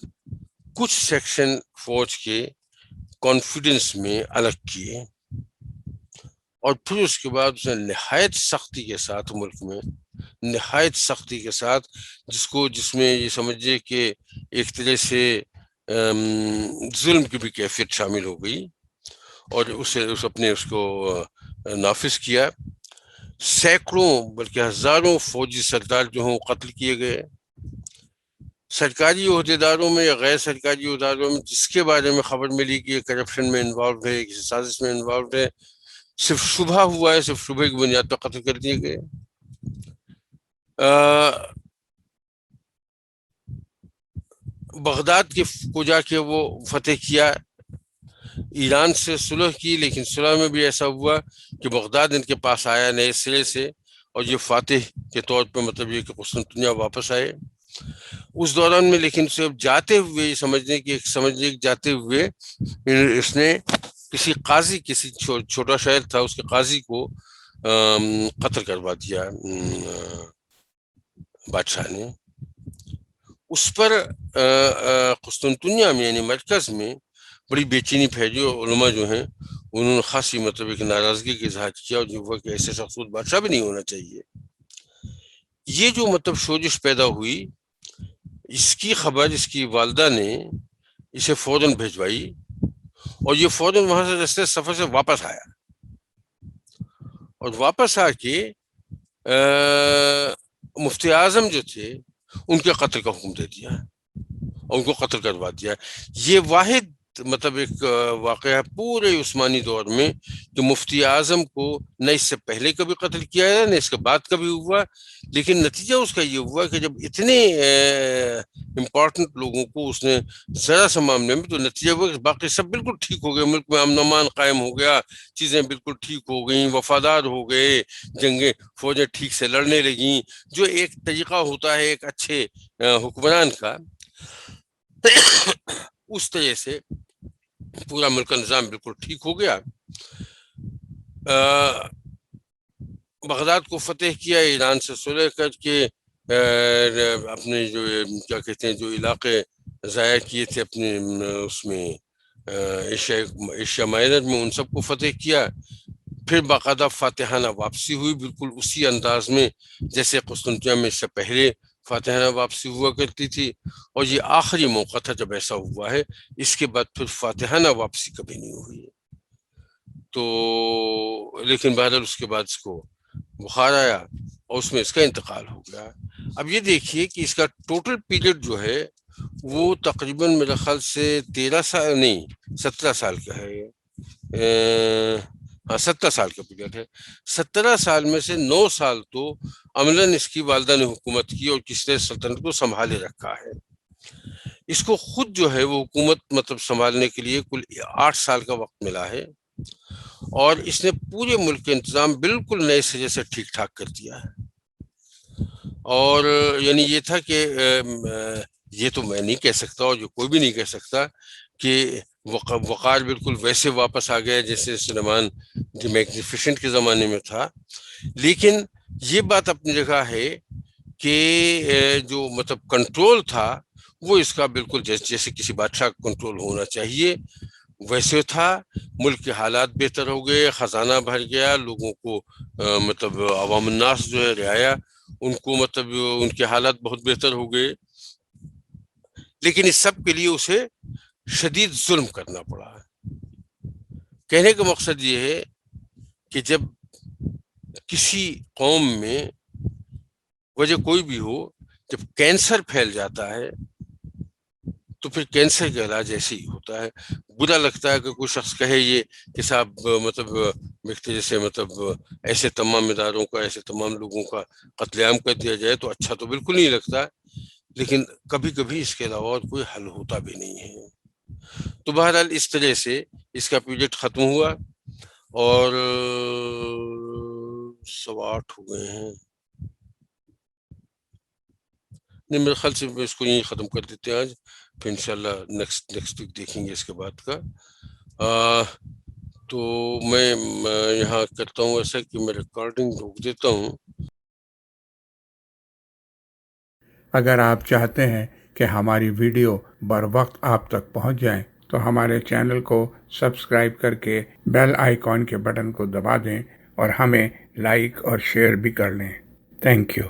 کچھ سیکشن فوج کے کانفیڈنس میں الگ کیے، اور پھر اس کے بعد اس نے نہایت سختی کے ساتھ ملک میں نہایت سختی کے ساتھ جس میں یہ سمجھے کہ ایک طرح سے ظلم کی بھی کیفیت شامل ہو گئی، اور اس کو نافذ کیا. سینکڑوں بلکہ ہزاروں فوجی سردار جو ہوں قتل کیے گئے. سرکاری عہدیداروں میں یا غیر سرکاری عہدیداروں میں جس کے بارے میں خبر ملی کہ یہ کرپشن میں انوالوڈ ہے، کسی سازش میں انوالوڈ ہے، صرف شبہ ہوا ہے، صرف شبہ کی بنیاد پر قتل کر دیے گئے. بغداد کو جا کے وہ فتح کیا، ایران سے صلح کی، لیکن صلح میں بھی ایسا ہوا کہ بغداد ان کے پاس آیا نئے سرے سے، اور یہ فاتح کے طور پہ مطلب یہ کہ قسطنطنیہ واپس آئے. اس دوران میں لیکن صرف جاتے ہوئے جاتے ہوئے اس نے کسی قاضی، کسی چھوٹا شہر تھا اس کے قاضی کو قتل کروا دیا بادشاہ نے. اس پر قسطنطنیہ میں یعنی مرکز میں بڑی بے چینی پھیلی، اور علماء جو ہیں انہوں نے خاصی مطلب ایک ناراضگی کا اظہار کیا، اور جو ہوا کہ ایسے شخص بادشاہ بھی نہیں ہونا چاہیے. یہ جو مطلب سوزش پیدا ہوئی، اس کی خبر اس کی والدہ نے اسے فوراً بھیجوائی، اور یہ فوراً وہاں سے رستے سفر سے واپس آیا، اور واپس آ کے مفتی اعظم جو تھے ان کے قتل کا حکم دے دیا. اور ان کو قتل کروا دیا. یہ واحد مطلب ایک واقعہ ہے پورے عثمانی دور میں کہ مفتی اعظم کو نہ اس سے پہلے کبھی قتل کیا ہے نہ اس کے بعد کبھی ہوا، لیکن نتیجہ اس کا یہ ہوا کہ جب اتنے امپورٹنٹ لوگوں کو اس نے ذرا سا معاملے میں، تو نتیجہ ہوا کہ باقی سب بالکل ٹھیک ہو گئے، ملک میں امن و امان قائم ہو گیا، چیزیں بالکل ٹھیک ہو گئیں، وفادار ہو گئے، جنگیں فوجیں ٹھیک سے لڑنے لگیں، جو ایک طریقہ ہوتا ہے ایک اچھے حکمران کا. اس طرح سے پورا ملک کا نظام بالکل ٹھیک ہو گیا. بغداد کو فتح کیا، ایران سے صلح کر کے اپنے جو کیا کہتے ہیں جو علاقے ضائع کیے تھے اپنے اس میں ایشیا مائنر میں، ان سب کو فتح کیا. پھر باقاعدہ فاتحانہ واپسی ہوئی، بالکل اسی انداز میں جیسے قسطنطنیہ میں اس سے پہلے فاتحانہ واپسی ہوا کرتی تھی. اور یہ آخری موقع تھا جب ایسا ہوا ہے، اس کے بعد پھر فاتحانہ واپسی کبھی نہیں ہوئی. تو لیکن بہرحال اس کے بعد اس کو بخار آیا اور اس میں اس کا انتقال ہو گیا. اب یہ دیکھیے کہ اس کا ٹوٹل پیریڈ جو ہے وہ تقریباً میرے خیال سے 17 سال کا ہے. 17 سال کا پیریڈ ہے. 17 سال میں سے 9 سال تو عملاً اس کی والدہ نے حکومت کی اور کس نے سلطنت کو سنبھالے رکھا ہے. اس کو خود جو ہے وہ حکومت مطلب سنبھالنے کے لیے کل 8 سال کا وقت ملا ہے، اور اس نے پورے ملک کے انتظام بالکل نئے سرے سے ٹھیک ٹھاک کر دیا ہے. اور یعنی یہ تھا کہ یہ تو میں نہیں کہہ سکتا اور جو کوئی بھی نہیں کہہ سکتا کہ وقار بالکل ویسے واپس آ گیا جیسے سلیمان دی میگنیفیسنٹ کے زمانے میں تھا. لیکن یہ بات اپنی جگہ ہے کہ جو مطلب کنٹرول تھا وہ اس کا بالکل جیسے کسی بادشاہ کا کنٹرول ہونا چاہیے ویسے تھا. ملک کے حالات بہتر ہو گئے، خزانہ بھر گیا، لوگوں کو مطلب عوام الناس جو ہے رعایا ان کو مطلب ان کے حالات بہت بہتر ہو گئے. لیکن اس سب کے لیے اسے شدید ظلم کرنا پڑا. کہنے کا مقصد یہ ہے کہ جب کسی قوم میں وجہ کوئی بھی ہو، جب کینسر پھیل جاتا ہے تو پھر کینسر کا علاج ایسے ہی ہوتا ہے. برا لگتا ہے کہ کوئی شخص کہے یہ کہ صاحب مطلب جیسے مطلب ایسے تمام اداروں کا، ایسے تمام لوگوں کا قتل عام کر دیا جائے تو اچھا تو بالکل نہیں لگتا، لیکن کبھی کبھی اس کے علاوہ اور کوئی حل ہوتا بھی نہیں ہے. تو بہرحال اس طرح سے اس کا پیریڈ ختم ہوا اور 8:15 ہو گئے ہیں. نہیں، میرے خیال سے اس کو یہیں ختم کر دیتے ہیں آج، پھر انشاءاللہ نیکسٹ ویک دیکھیں گے اس کے بعد کا. تو میں یہاں کرتا ہوں ایسا کہ میں ریکارڈنگ روک دیتا ہوں. اگر آپ چاہتے ہیں کہ ہماری ویڈیو بر وقت آپ تک پہنچ جائیں تو ہمارے چینل کو سبسکرائب کر کے بیل آئیکن کے بٹن کو دبا دیں اور ہمیں لائک اور شیئر بھی کر لیں. Thank you.